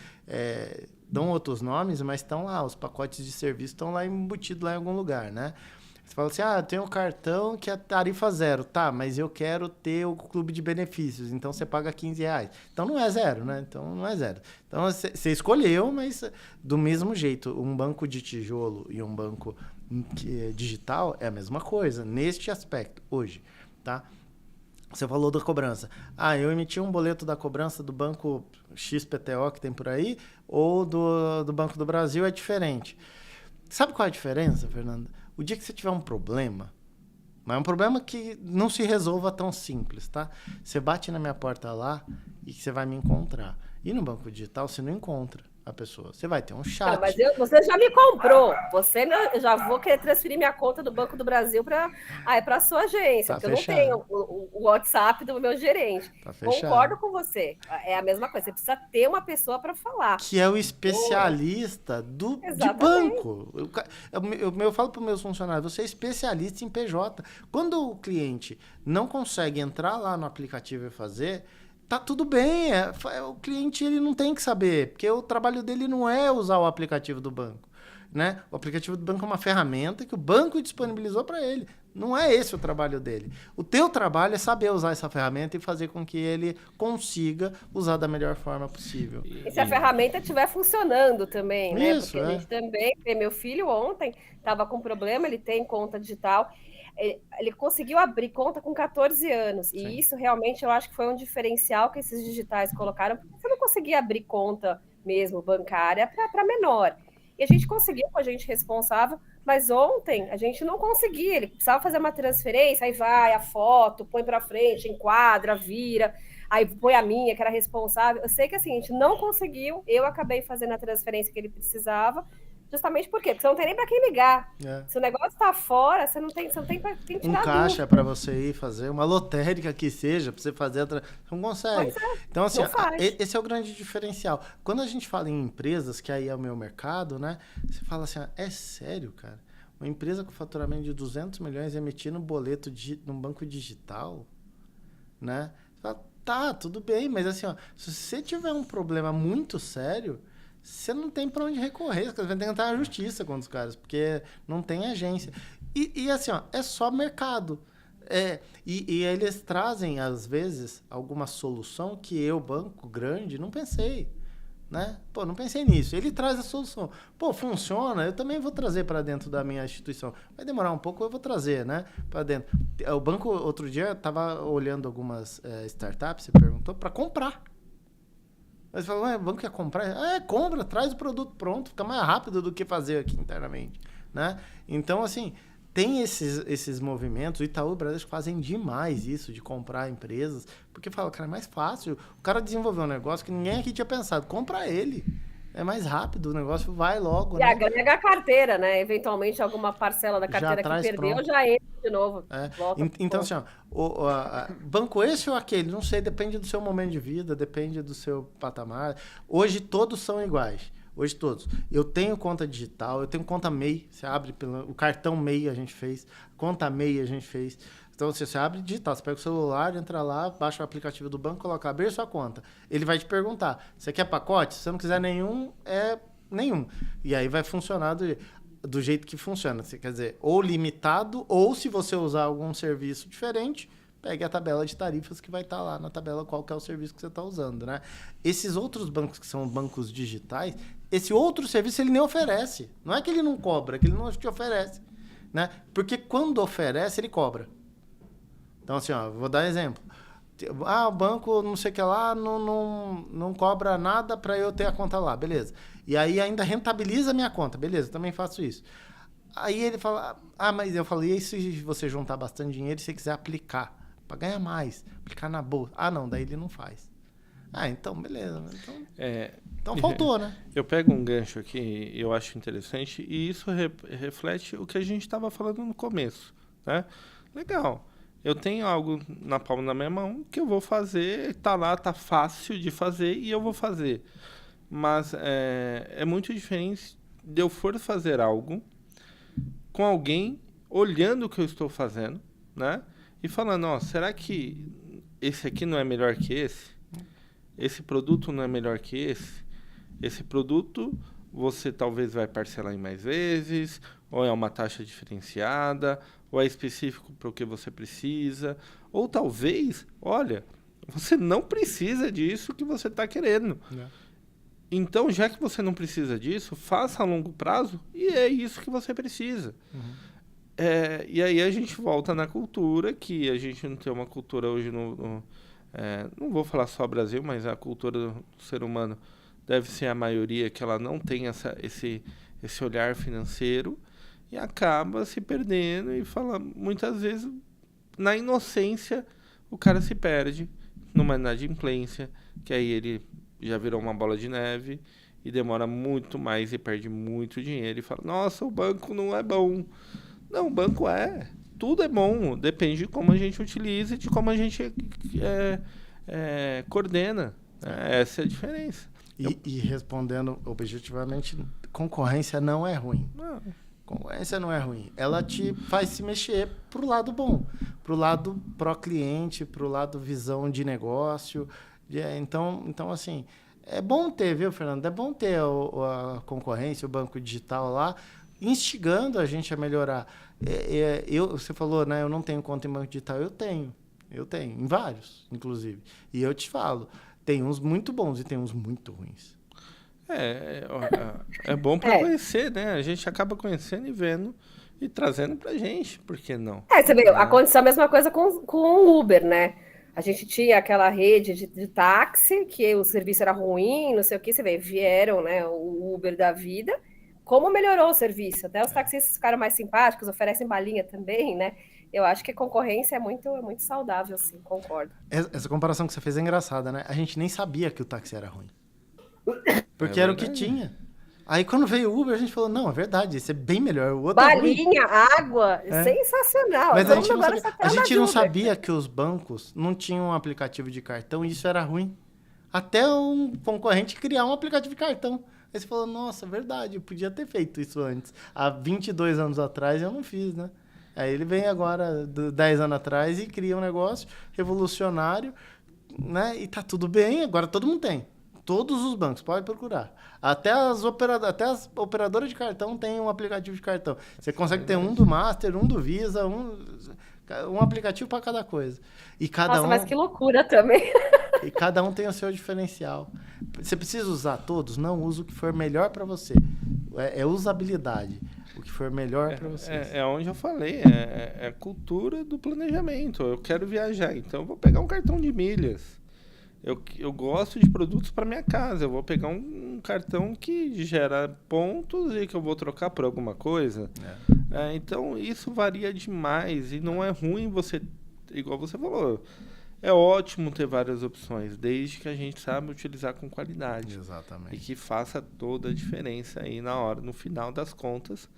Speaker 3: dão outros nomes, mas estão lá, os pacotes de serviço estão lá embutidos lá em algum lugar, né? Você fala assim, eu tenho um cartão que é tarifa 0, tá, mas eu quero ter o clube de benefícios, então você paga R$15. Então não é 0, né? Então não é 0. Então você escolheu, mas do mesmo jeito, um banco de tijolo e um banco digital é a mesma coisa, neste aspecto, hoje, tá? Você falou da cobrança. Eu emiti um boleto da cobrança do banco XPTO que tem por aí, ou do Banco do Brasil é diferente. Sabe qual é a diferença, Fernanda? O dia que você tiver um problema, mas é um problema que não se resolva tão simples, tá? Você bate na minha porta lá e você vai me encontrar. E no banco digital você não encontra a pessoa. Você vai ter um chat.
Speaker 2: Não, mas você já me comprou. Eu já vou querer transferir minha conta do Banco do Brasil para a sua agência,
Speaker 3: Tá
Speaker 2: porque
Speaker 3: fechado.
Speaker 2: eu não tenho o WhatsApp do meu gerente.
Speaker 3: Tá fechado.
Speaker 2: Concordo com você. É a mesma coisa. Você precisa ter uma pessoa para falar.
Speaker 3: Que é o especialista de
Speaker 2: Exatamente.
Speaker 3: banco. Eu falo para os meus funcionários, você é especialista em PJ. Quando o cliente não consegue entrar lá no aplicativo e fazer, tá tudo bem. O cliente ele não tem que saber, porque o trabalho dele não é usar o aplicativo do banco. Né? O aplicativo do banco é uma ferramenta que o banco disponibilizou para ele. Não é esse o trabalho dele. O teu trabalho é saber usar essa ferramenta e fazer com que ele consiga usar da melhor forma possível.
Speaker 2: E se a ferramenta estiver funcionando também, né?
Speaker 3: Isso,
Speaker 2: porque a gente também, meu filho ontem estava com problema, ele tem conta digital, ele conseguiu abrir conta com 14 anos.
Speaker 3: Sim.
Speaker 2: E isso realmente eu acho que foi um diferencial que esses digitais colocaram, porque você não conseguia abrir conta mesmo bancária para menor. E a gente conseguiu com a gente responsável, mas ontem a gente não conseguia. Ele precisava fazer uma transferência, aí vai a foto, põe para frente, enquadra, vira, aí põe a minha, que era responsável. Eu sei que assim, a gente não conseguiu, eu acabei fazendo a transferência que ele precisava, justamente por quê? Porque você não tem nem para quem ligar. Se o negócio está fora, você não tem para quem tirar
Speaker 3: caixa para você ir fazer, uma lotérica que seja, para você fazer, você não consegue. Então, assim, esse é o grande diferencial. Quando a gente fala em empresas, que aí é o meu mercado, né? Você fala assim, é sério, cara? Uma empresa com faturamento de 200 milhões emitindo um boleto num banco digital, né? Você fala, tá, tudo bem, mas assim, se você tiver um problema muito sério, você não tem para onde recorrer, você vai ter que entrar na justiça contra os caras, porque não tem agência. E assim, é só mercado. E eles trazem, às vezes, alguma solução que eu, banco grande, não pensei. Né? Não pensei nisso. Ele traz a solução. Funciona, eu também vou trazer para dentro da minha instituição. Vai demorar um pouco, eu vou trazer, né? Para dentro. O banco, outro dia, estava olhando algumas startups, você perguntou, para comprar. Mas você falou, o banco quer comprar? Compra, traz o produto pronto, fica mais rápido do que fazer aqui internamente. Né? Então, assim, tem esses movimentos. O Itaú e o Bradesco fazem demais isso, de comprar empresas, porque fala, cara, é mais fácil. O cara desenvolveu um negócio que ninguém aqui tinha pensado. Compra ele. É mais rápido, o negócio vai logo.
Speaker 2: E agrega a carteira, né? Eventualmente, alguma parcela da carteira que perdeu, pronto. Já entra de novo.
Speaker 3: Então, assim, banco esse ou aquele, não sei, depende do seu momento de vida, depende do seu patamar. Hoje todos são iguais. Hoje todos. Eu tenho conta digital, eu tenho conta MEI, você abre o cartão MEI a gente fez, conta MEI a gente fez. Então, você abre digital, você pega o celular, entra lá, baixa o aplicativo do banco, coloca, abrir sua conta. Ele vai te perguntar, você quer pacote? Se você não quiser nenhum, é nenhum. E aí vai funcionar do jeito que funciona. Quer dizer, ou limitado, ou se você usar algum serviço diferente, pegue a tabela de tarifas que vai estar lá na tabela qual que é o serviço que você está usando, né? Esses outros bancos que são bancos digitais, esse outro serviço ele nem oferece. Não é que ele não cobra, é que ele não te oferece. Né? Porque quando oferece, ele cobra. Então, assim, vou dar exemplo. O banco não sei o que lá não cobra nada para eu ter a conta lá, beleza. E aí ainda rentabiliza a minha conta, beleza, também faço isso. Aí ele fala, mas eu falei, e se você juntar bastante dinheiro e você quiser aplicar, para ganhar mais, aplicar na bolsa? Não, daí ele não faz. Então, beleza. Então faltou, né?
Speaker 1: Eu pego um gancho aqui, eu acho interessante, e isso reflete o que a gente estava falando no começo, né? Legal. Eu tenho algo na palma da minha mão que eu vou fazer, tá lá, tá fácil de fazer e eu vou fazer. Mas é muito diferente de eu for fazer algo com alguém olhando o que eu estou fazendo, né? E falando, será que esse aqui não é melhor que esse? Esse produto não é melhor que esse? Esse produto você talvez vai parcelar em mais vezes, ou é uma taxa diferenciada, ou é específico para o que você precisa, ou talvez, olha, você não precisa disso que você está querendo. Então, já que você não precisa disso, faça a longo prazo e é isso que você precisa. E aí a gente volta na cultura, que a gente não tem uma cultura hoje não vou falar só Brasil, mas a cultura do ser humano deve ser a maioria, que ela não tem esse olhar financeiro e acaba se perdendo e fala, muitas vezes, na inocência, o cara se perde numa inadimplência, que aí ele já virou uma bola de neve e demora muito mais e perde muito dinheiro e fala, nossa, o banco não é bom. Não, o banco tudo é bom, depende de como a gente utiliza e de como a gente coordena. Essa é a diferença.
Speaker 3: E respondendo objetivamente, concorrência não é ruim.
Speaker 1: Não.
Speaker 3: Concorrência não é ruim. Ela te faz se mexer pro lado bom, pro lado pró-cliente, pro lado visão de negócio. Então, assim, é bom ter, viu, Fernando? É bom ter a concorrência, o banco digital lá, instigando a gente a melhorar. Você falou, né? Eu não tenho conta em banco digital. Eu tenho, em vários, inclusive. E eu te falo, tem uns muito bons e tem uns muito ruins.
Speaker 1: É bom para conhecer, né? A gente acaba conhecendo e vendo e trazendo pra gente, por que não?
Speaker 2: Você vê, aconteceu a mesma coisa com o Uber, né? A gente tinha aquela rede de táxi, que o serviço era ruim, não sei o que, você vê, vieram, né, o Uber da vida. Como melhorou o serviço? Até os taxistas ficaram mais simpáticos, oferecem balinha também, né? Eu acho que a concorrência é muito saudável, sim, concordo.
Speaker 3: Essa comparação que você fez é engraçada, né? A gente nem sabia que o táxi era ruim. Porque era o que tinha. Aí quando veio o Uber, a gente falou, não, é verdade, isso é bem melhor. O outro
Speaker 2: balinha, água, sensacional.
Speaker 3: Mas a gente não sabia que os bancos não tinham um aplicativo de cartão e isso era ruim. Até um concorrente criar um aplicativo de cartão. Aí você falou, nossa, verdade, eu podia ter feito isso antes. Há 22 anos atrás eu não fiz, né? Aí ele vem agora, 10 anos atrás, e cria um negócio revolucionário, né? E tá tudo bem, agora todo mundo tem. Todos os bancos, pode procurar. Até as operadoras de cartão têm um aplicativo de cartão. Você consegue ter um do Master, um do Visa, um aplicativo para cada coisa. E cada
Speaker 2: mas que loucura também.
Speaker 3: E cada um tem o seu diferencial. Você precisa usar todos? Não, usa o que for melhor para você. É usabilidade. O que for melhor para você.
Speaker 1: É onde eu falei, é cultura do planejamento. Eu quero viajar, então eu vou pegar um cartão de milhas. Eu gosto de produtos para minha casa. Eu vou pegar um cartão que gera pontos e que eu vou trocar por alguma coisa. Então, isso varia demais. E não é ruim você... Igual você falou. É ótimo ter várias opções, desde que a gente saiba utilizar com qualidade.
Speaker 3: Exatamente.
Speaker 1: E que faça toda a diferença aí no final das contas.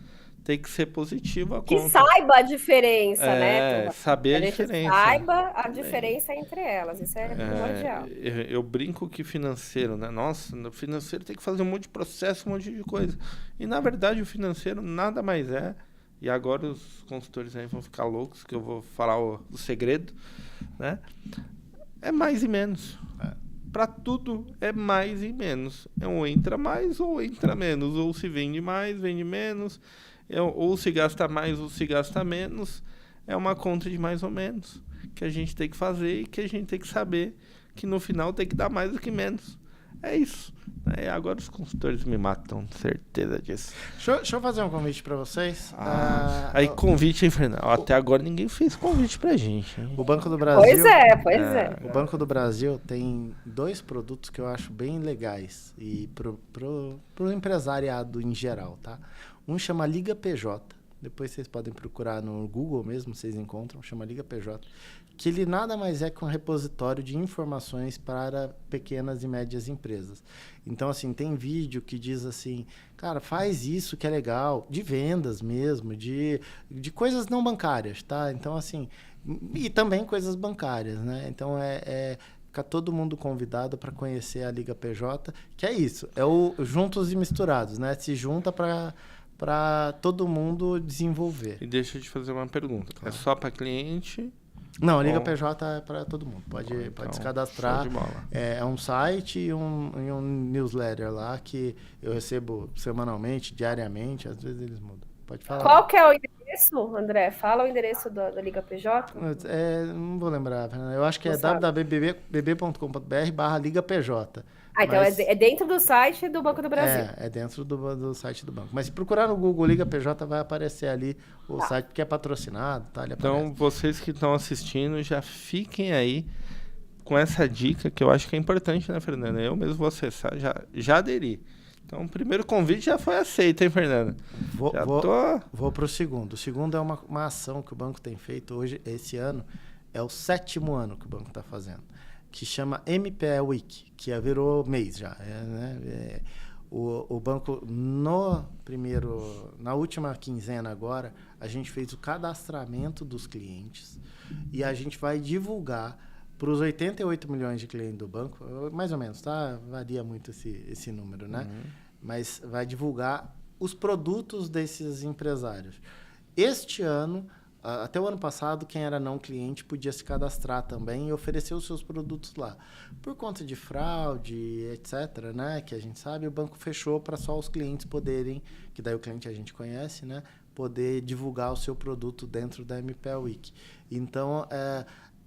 Speaker 1: Tem que ser positivo a conta.
Speaker 2: Que saiba a diferença, né?
Speaker 1: Saber a diferença.
Speaker 2: Saiba a diferença entre elas, isso é primordial.
Speaker 1: Eu brinco que financeiro, né? Nossa, no financeiro tem que fazer um monte de processo, um monte de coisa. E na verdade o financeiro nada mais é. E agora os consultores aí vão ficar loucos, que eu vou falar o segredo, né? É mais e menos. Para tudo é mais e menos. Ou entra mais ou entra menos. Ou se vende mais, vende menos. Ou se gasta mais ou se gasta menos. É uma conta de mais ou menos que a gente tem que fazer e que a gente tem que saber que no final tem que dar mais do que menos. É isso. Agora os consultores me matam, certeza disso.
Speaker 3: Deixa eu fazer um convite para vocês.
Speaker 1: Aí convite, hein, Fernando? Até agora ninguém fez convite pra gente, hein?
Speaker 3: O Banco do Brasil...
Speaker 2: Pois é.
Speaker 3: O Banco do Brasil tem 2 produtos que eu acho bem legais e pro empresariado em geral, tá? Um chama Liga PJ. Depois vocês podem procurar no Google mesmo, vocês encontram. Chama Liga PJ. Que ele nada mais é que um repositório de informações para pequenas e médias empresas. Então, assim, tem vídeo que diz assim, cara, faz isso que é legal, de vendas mesmo, de coisas não bancárias, tá? Então, assim, e também coisas bancárias, né? Então, fica todo mundo convidado para conhecer a Liga PJ, que é isso, é o juntos e misturados, né? Se junta para todo mundo desenvolver.
Speaker 1: E deixa eu te fazer uma pergunta. Claro. É só para cliente...
Speaker 3: Não, a Liga PJ é para todo mundo. Pode se cadastrar. É um site e um newsletter lá que eu recebo semanalmente, diariamente. Às vezes eles mudam. Pode falar.
Speaker 2: Qual que é o endereço endereço, André? Fala o endereço da Liga PJ.
Speaker 3: Não vou lembrar, Fernanda. Eu acho que é
Speaker 2: Não sabe.
Speaker 3: www.bb.com.br/ligapj.
Speaker 2: Então
Speaker 3: Mas
Speaker 2: é dentro do site do Banco do Brasil.
Speaker 3: é dentro do site do banco. Mas se procurar no Google Liga PJ, vai aparecer ali o
Speaker 2: Tá.
Speaker 3: site, porque é patrocinado, tá? Ele
Speaker 1: Então,
Speaker 3: aparece.
Speaker 1: vocês que estão assistindo, já fiquem aí com essa dica que eu acho que é importante, né, Fernanda? Eu mesmo vou acessar, já aderi. Então, o primeiro convite já foi aceito, hein, Fernanda? Já
Speaker 3: Vou para o segundo. O segundo é uma ação que o banco tem feito hoje, esse ano. É o 7º ano que o banco está fazendo, que chama MPE Week, que virou mês já. O banco, na última quinzena agora, a gente fez o cadastramento dos clientes e a gente vai divulgar para os 88 milhões de clientes do banco, mais ou menos, tá? Varia muito esse número, né? Mas vai divulgar os produtos desses empresários. Este ano, até o ano passado, quem era não cliente podia se cadastrar também e oferecer os seus produtos lá. Por conta de fraude, etc., né, que a gente sabe, o banco fechou para só os clientes poderem, que daí o cliente a gente conhece, né, poder divulgar o seu produto dentro da MPE Week. Então,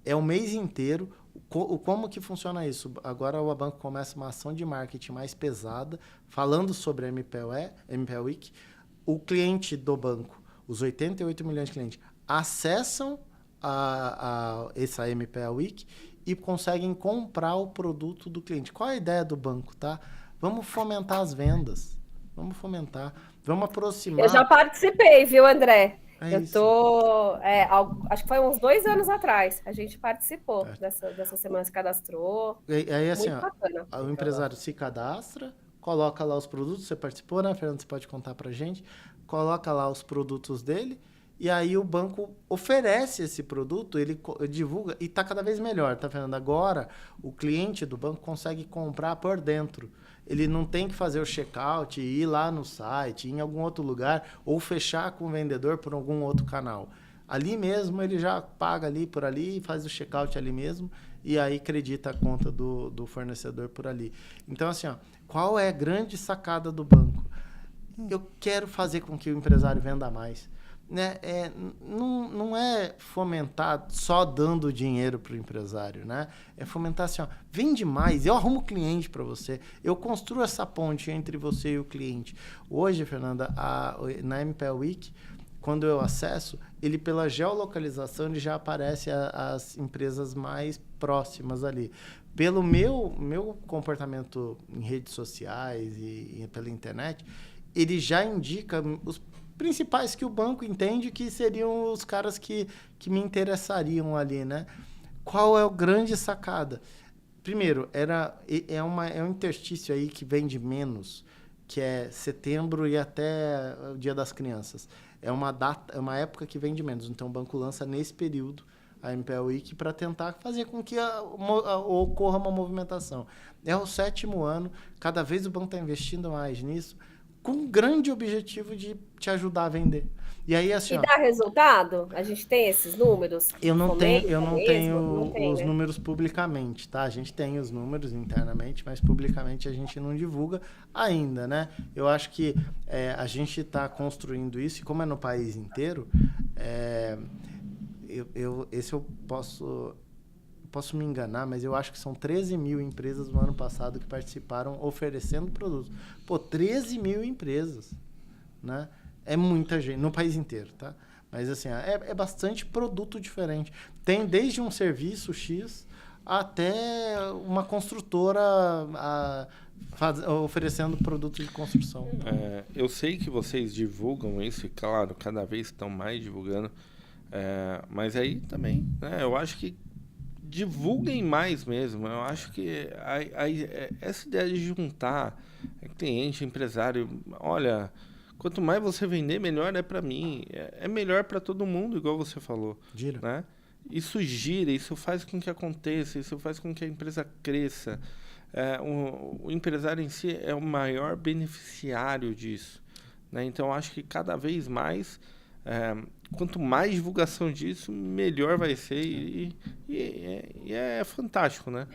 Speaker 3: é o mês inteiro. Como que funciona isso? Agora o banco começa uma ação de marketing mais pesada, falando sobre a MPE Week. O cliente do banco, os 88 milhões de clientes, acessam essa MPE Week e conseguem comprar o produto do cliente. Qual a ideia do banco, tá? Vamos fomentar as vendas. Vamos aproximar.
Speaker 2: Eu já participei, viu, André?
Speaker 3: Isso.
Speaker 2: Acho que foi uns 2 anos atrás. A gente participou dessa semana, se cadastrou.
Speaker 3: Aí, assim,
Speaker 2: Muito bacana.
Speaker 3: o empresário se cadastra, coloca lá os produtos. Você participou, né, Fernando? Você pode contar pra gente. Coloca lá os produtos dele. E aí o banco oferece esse produto, ele divulga e está cada vez melhor, tá vendo? Agora o cliente do banco consegue comprar por dentro. Ele não tem que fazer o checkout, ir lá no site, ir em algum outro lugar, ou fechar com o vendedor por algum outro canal. Ali mesmo ele já paga ali por ali, faz o checkout ali mesmo, e aí acredita a conta do fornecedor por ali. Então, assim, qual é a grande sacada do banco? Eu quero fazer com que o empresário venda mais. Né? Não é fomentar só dando dinheiro para o empresário, né? É fomentar assim, vende mais, eu arrumo cliente para você, eu construo essa ponte entre você e o cliente. Hoje, Fernanda, na MPE Week, quando eu acesso, ele pela geolocalização ele já aparece as empresas mais próximas ali. Pelo meu comportamento em redes sociais e pela internet, ele já indica os principais que o banco entende que seriam os caras que me interessariam ali, né? Qual é o grande sacada? Primeiro, é um interstício aí que vende menos, que é setembro e até o Dia das Crianças. É uma época que vende menos. Então, o banco lança nesse período a MPE Week para tentar fazer com que ocorra uma movimentação. É o 7º ano, cada vez o banco está investindo mais nisso, com um grande objetivo de te ajudar a vender. E aí, assim,
Speaker 2: dá resultado? A gente tem esses números?
Speaker 3: Eu não tenho os
Speaker 2: né?
Speaker 3: números publicamente, tá? A gente tem os números internamente, mas publicamente a gente não divulga ainda, né? Eu acho que a gente está construindo isso, e como é no país inteiro, eu posso me enganar, mas eu acho que são 13 mil empresas no ano passado que participaram oferecendo produtos. 13 mil empresas, né? É muita gente, no país inteiro, tá? Mas, assim, é bastante produto diferente. Tem desde um serviço X até uma construtora oferecendo produtos de construção.
Speaker 1: Eu sei que vocês divulgam isso, e claro, cada vez estão mais divulgando, mas aí também, né? Eu acho que divulguem mais mesmo. Eu acho que essa ideia de juntar cliente, empresário, olha, quanto mais você vender, melhor é para mim, é melhor para todo mundo, igual você falou.
Speaker 3: Gira.
Speaker 1: Né? Isso gira, isso faz com que aconteça, isso faz com que a empresa cresça. O empresário em si é o maior beneficiário disso. Né? Então, eu acho que cada vez mais, quanto mais divulgação disso, melhor vai ser, e é fantástico, né?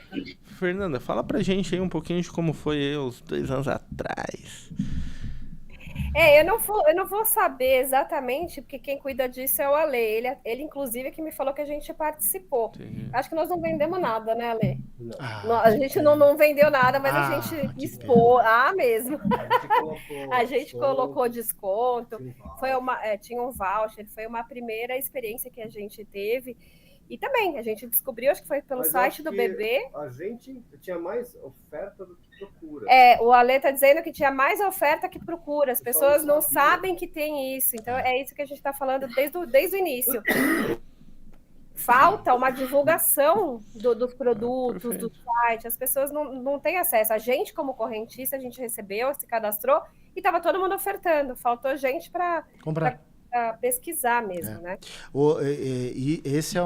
Speaker 1: Fernanda, fala pra gente aí um pouquinho de como foi os 2 anos atrás.
Speaker 2: Eu não vou saber exatamente, porque quem cuida disso é o Ale. Ele inclusive, é que me falou que a gente participou.
Speaker 1: Entendi.
Speaker 2: Acho que nós não vendemos nada, né, Ale?
Speaker 4: Não.
Speaker 2: A gente não vendeu nada, mas a
Speaker 3: Ah,
Speaker 2: gente
Speaker 3: que
Speaker 2: expôs. Ah, mesmo.
Speaker 4: A
Speaker 2: A gente colocou desconto.
Speaker 4: Foi
Speaker 2: Tinha um voucher, foi uma primeira experiência que a gente teve. E também, a gente descobriu, acho que foi pelo site do bebê.
Speaker 4: A gente tinha mais oferta do que procura.
Speaker 2: O Ale está dizendo que tinha mais oferta que procura. As pessoas não sabem que tem isso. Então, é isso que a gente está falando desde o início. Falta uma divulgação dos produtos, do site. As pessoas não têm acesso. A gente, como correntista, a gente recebeu, se cadastrou e estava todo mundo ofertando. Faltou gente para
Speaker 3: Comprar.
Speaker 2: pesquisar mesmo, né?
Speaker 3: Esse é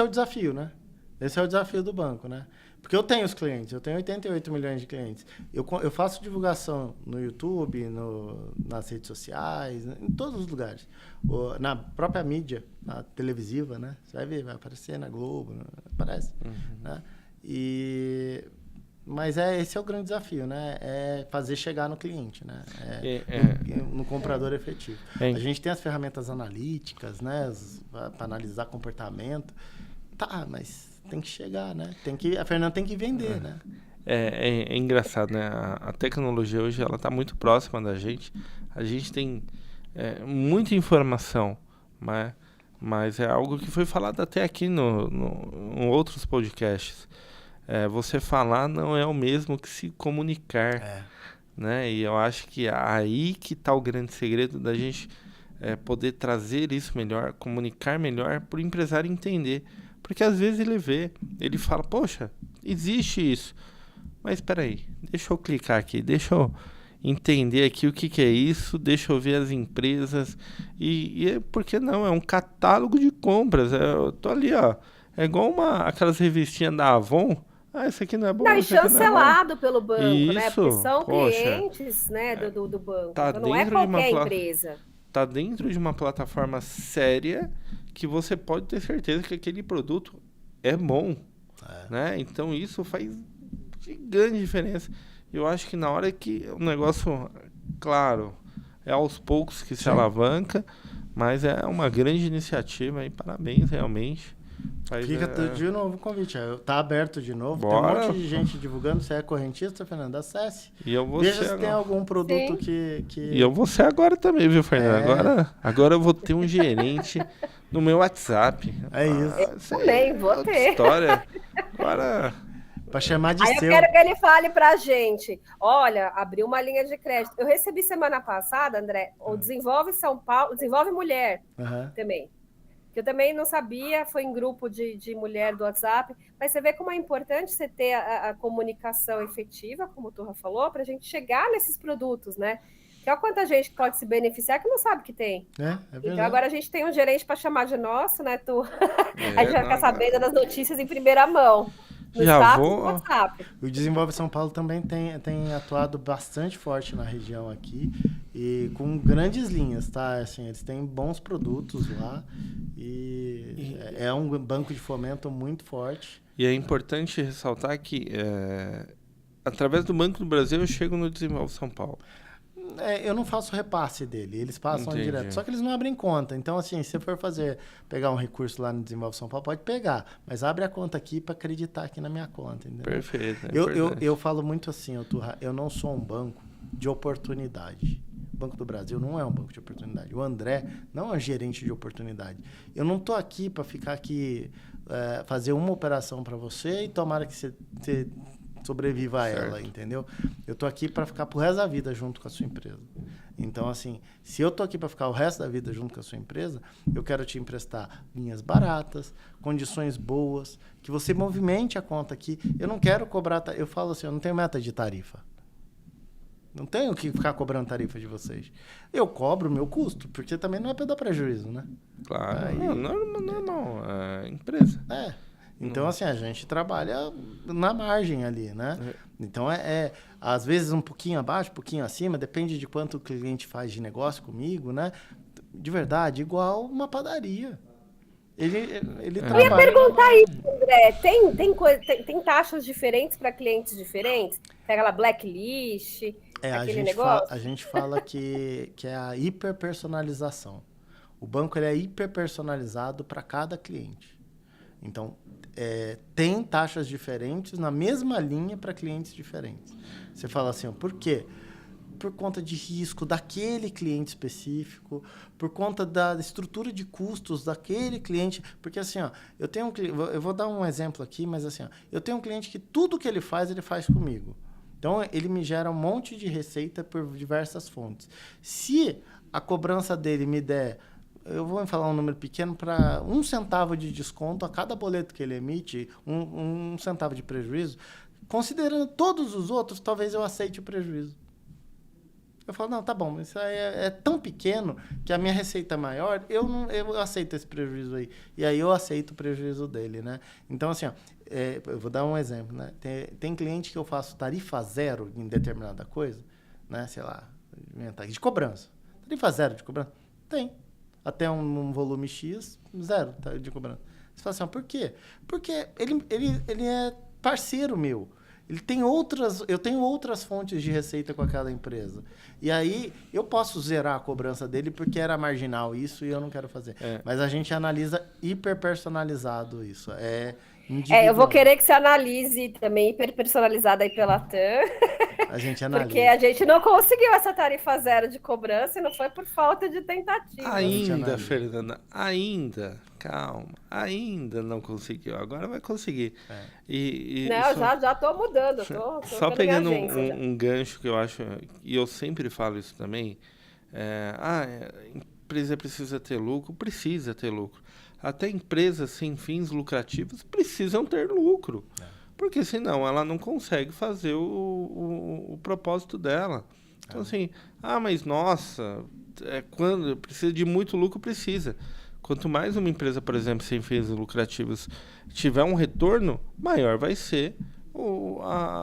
Speaker 3: o desafio, né? Esse é o desafio do banco, né? Porque eu tenho os clientes, eu tenho 88 milhões de clientes. Eu faço divulgação no YouTube, nas redes sociais, em todos os lugares. Na própria mídia, na televisiva, né? Você vai ver, vai aparecer na Globo, aparece. Né? Mas esse é o grande desafio, né? É fazer chegar no cliente, né? No comprador efetivo. A gente tem as ferramentas analíticas, né? Para analisar comportamento. Tá, mas tem que chegar, né? A Fernanda tem que vender, né?
Speaker 1: É engraçado, né? A tecnologia hoje ela está muito próxima da gente. A gente tem muita informação, mas é algo que foi falado até aqui em outros podcasts. Você falar não é o mesmo que se comunicar, né? E eu acho que é aí que está o grande segredo da gente poder trazer isso melhor, comunicar melhor, para o empresário entender. Porque às vezes ele fala, poxa, existe isso. Mas espera aí, deixa eu clicar aqui, deixa eu entender aqui o que é isso, deixa eu ver as empresas. E por que não? É um catálogo de compras. Eu tô ali, ó. É igual aquelas revistinhas da Avon. Isso aqui não é bom.
Speaker 2: Não, e chancelado pelo banco,
Speaker 1: isso,
Speaker 2: né? Porque são
Speaker 1: poxa,
Speaker 2: clientes, né, do banco.
Speaker 1: Tá,
Speaker 2: então não é qualquer empresa.
Speaker 1: Tá dentro de uma plataforma séria que você pode ter certeza que aquele produto é bom, né? Então isso faz grande diferença. Eu acho que na hora que o negócio, claro, é aos poucos que se alavanca, mas é uma grande iniciativa e parabéns realmente.
Speaker 3: Fica de novo o convite. Tá aberto de novo.
Speaker 1: Bora.
Speaker 3: Tem um monte de gente divulgando. Você é correntista, Fernando? Acesse.
Speaker 1: E eu vou
Speaker 3: Veja se tem algum produto que...
Speaker 1: E eu vou ser agora também, viu, Fernando? Agora eu vou ter um gerente no meu WhatsApp.
Speaker 3: É isso.
Speaker 2: Eu também vou ter.
Speaker 1: História. Agora...
Speaker 3: Para chamar de seu.
Speaker 2: Eu quero que ele fale pra gente. Olha, abriu uma linha de crédito. Eu recebi semana passada, André, o Desenvolve São Paulo, Desenvolve Mulher também. Que eu também não sabia, foi em grupo de mulher do WhatsApp, mas você vê como é importante você ter a comunicação efetiva, como o Turra falou, para a gente chegar nesses produtos, né? Que olha quanta gente pode se beneficiar que não sabe que tem. Então agora a gente tem um gerente para chamar de nosso, né, Turra? A gente vai ficar sabendo das notícias em primeira mão. No WhatsApp.
Speaker 3: O Desenvolve São Paulo também tem atuado bastante forte na região aqui e com grandes linhas, tá? Assim, eles têm bons produtos lá e é um banco de fomento muito forte.
Speaker 1: E é importante ressaltar que através do Banco do Brasil eu chego no Desenvolve São Paulo.
Speaker 3: Eu não faço repasse dele, eles passam direto. Só que eles não abrem conta. Então, assim, se você for pegar um recurso lá no Desenvolve São Paulo, pode pegar. Mas abre a conta aqui para acreditar aqui na minha conta. Entendeu?
Speaker 1: Perfeito.
Speaker 3: Eu falo muito assim, Turra, eu não sou um banco de oportunidade. O Banco do Brasil não é um banco de oportunidade. O André não é um gerente de oportunidade. Eu não estou aqui para ficar aqui, fazer uma operação para você e tomara que você sobreviva a ela, entendeu? Eu tô aqui para ficar pro resto da vida junto com a sua empresa. Então, assim, se eu tô aqui para ficar o resto da vida junto com a sua empresa, eu quero te emprestar linhas baratas, condições boas, que você movimente a conta aqui. Eu não quero cobrar... Eu falo assim, eu não tenho meta de tarifa. Não tenho que ficar cobrando tarifa de vocês. Eu cobro o meu custo, porque também não é para dar prejuízo, né?
Speaker 1: Claro. Não. É empresa.
Speaker 3: Então, assim, a gente trabalha na margem ali, né? Então, às vezes um pouquinho abaixo, um pouquinho acima, depende de quanto o cliente faz de negócio comigo, né? De verdade, igual uma padaria. Ele trabalha...
Speaker 2: Eu ia perguntar isso, André. Tem taxas diferentes para clientes diferentes? Tem aquela blacklist? aquele negócio?
Speaker 3: A gente fala que é a hiperpersonalização. O banco ele é hiperpersonalizado para cada cliente. Então, tem taxas diferentes na mesma linha para clientes diferentes. Você fala assim, ó, por quê? Por conta de risco daquele cliente específico, por conta da estrutura de custos daquele cliente. Porque assim, ó, eu vou dar um exemplo aqui, mas assim, ó, eu tenho um cliente que tudo que ele faz comigo. Então, ele me gera um monte de receita por diversas fontes. Se a cobrança dele me der, eu vou falar um número pequeno, para 1 centavo de desconto a cada boleto que ele emite, 1 centavo de prejuízo, considerando todos os outros, talvez eu aceite o prejuízo. Eu falo, não, tá bom, isso aí é tão pequeno que a minha receita é maior, eu aceito esse prejuízo aí. E aí eu aceito o prejuízo dele, né? Então, assim, ó, eu vou dar um exemplo, né? Tem cliente que eu faço tarifa zero em determinada coisa, né? Sei lá, de cobrança. Tarifa zero de cobrança? Tem. Até um volume X, zero de cobrança. Você fala assim, ó, por quê? Porque ele é parceiro meu. Eu tenho outras fontes de receita com aquela empresa. E aí, eu posso zerar a cobrança dele porque era marginal isso e eu não quero fazer. Mas a gente analisa hiperpersonalizado isso.
Speaker 2: Eu vou querer que você analise também hiperpersonalizada aí pela TAM.
Speaker 3: A gente analisa.
Speaker 2: Porque a gente não conseguiu essa tarifa zero de cobrança e não foi por falta de tentativa.
Speaker 1: Ainda, Fernanda, calma, ainda não conseguiu. Agora vai conseguir.
Speaker 2: Não, já tô mudando. Tô
Speaker 1: só pegando um gancho que eu acho, e eu sempre falo isso também, a empresa precisa ter lucro, Até empresas sem fins lucrativos precisam ter lucro. Porque senão ela não consegue fazer o propósito dela. Então, assim, mas nossa, quando precisa de muito lucro, precisa. Quanto mais uma empresa, por exemplo, sem fins lucrativos tiver um retorno, maior vai ser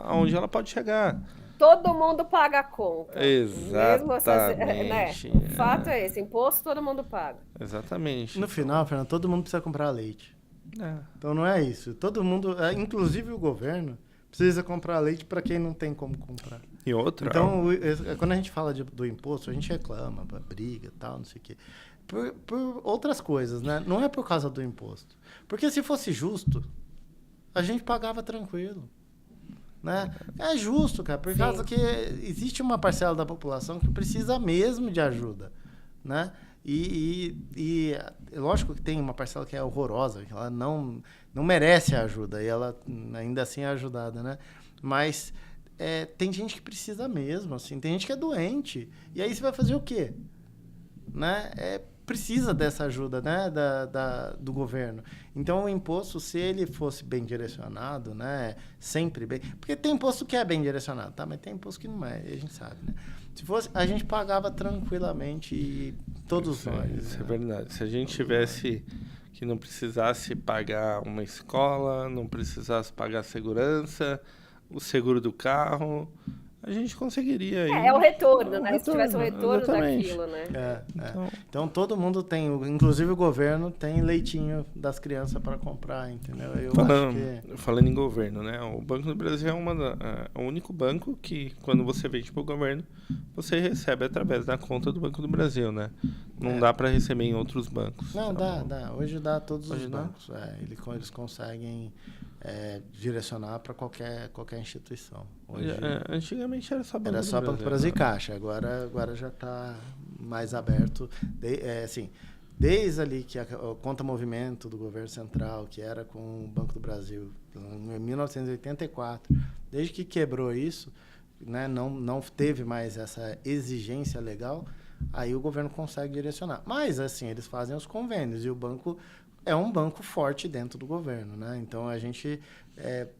Speaker 1: aonde ela pode chegar.
Speaker 2: Todo mundo paga a conta.
Speaker 1: Exatamente.
Speaker 2: O fato é esse, imposto todo mundo paga.
Speaker 1: Exatamente.
Speaker 3: No final, Fernando, todo mundo precisa comprar leite. Então não é isso. Todo mundo, inclusive o governo, precisa comprar leite para quem não tem como comprar.
Speaker 1: E outra.
Speaker 3: Então, quando a gente fala do imposto, a gente reclama, briga e tal, não sei o quê. Por outras coisas, né? Não é por causa do imposto. Porque se fosse justo, a gente pagava tranquilo. Né? É justo, cara, por causa que existe uma parcela da população que precisa mesmo de ajuda, né? E lógico que tem uma parcela que é horrorosa, que ela não merece a ajuda e ela ainda assim é ajudada, né? Mas tem gente que precisa mesmo, assim, tem gente que é doente. E aí você vai fazer o quê? Né? Precisa dessa ajuda, né, do governo. Então, o imposto, se ele fosse bem direcionado, né, sempre bem... Porque tem imposto que é bem direcionado, tá? Mas tem imposto que não é, a gente sabe, né? Se fosse, a gente pagava tranquilamente e todos nós.
Speaker 1: Isso é verdade. Se a gente tivesse que não precisasse pagar uma escola, não precisasse pagar segurança, o seguro do carro... a gente conseguiria...
Speaker 2: É o retorno, né? Se tivesse um retorno daquilo, né?
Speaker 3: Então, todo mundo tem, inclusive o governo, tem leitinho das crianças para comprar, entendeu?
Speaker 1: Falando em governo, né? O Banco do Brasil é o único banco que, quando você vende para o governo, você recebe através da conta do Banco do Brasil, né? Não dá para receber em outros bancos.
Speaker 3: Não, dá. Hoje dá todos os bancos. Eles conseguem... direcionar para qualquer instituição. Hoje,
Speaker 1: antigamente era só
Speaker 3: Banco do Brasil e Caixa, agora já está mais aberto. Desde ali que a conta movimento do governo central, que era com o Banco do Brasil, em 1984, desde que quebrou isso, né, não teve mais essa exigência legal, aí o governo consegue direcionar. Mas, assim, eles fazem os convênios e o banco... é um banco forte dentro do governo, né? Então, a gente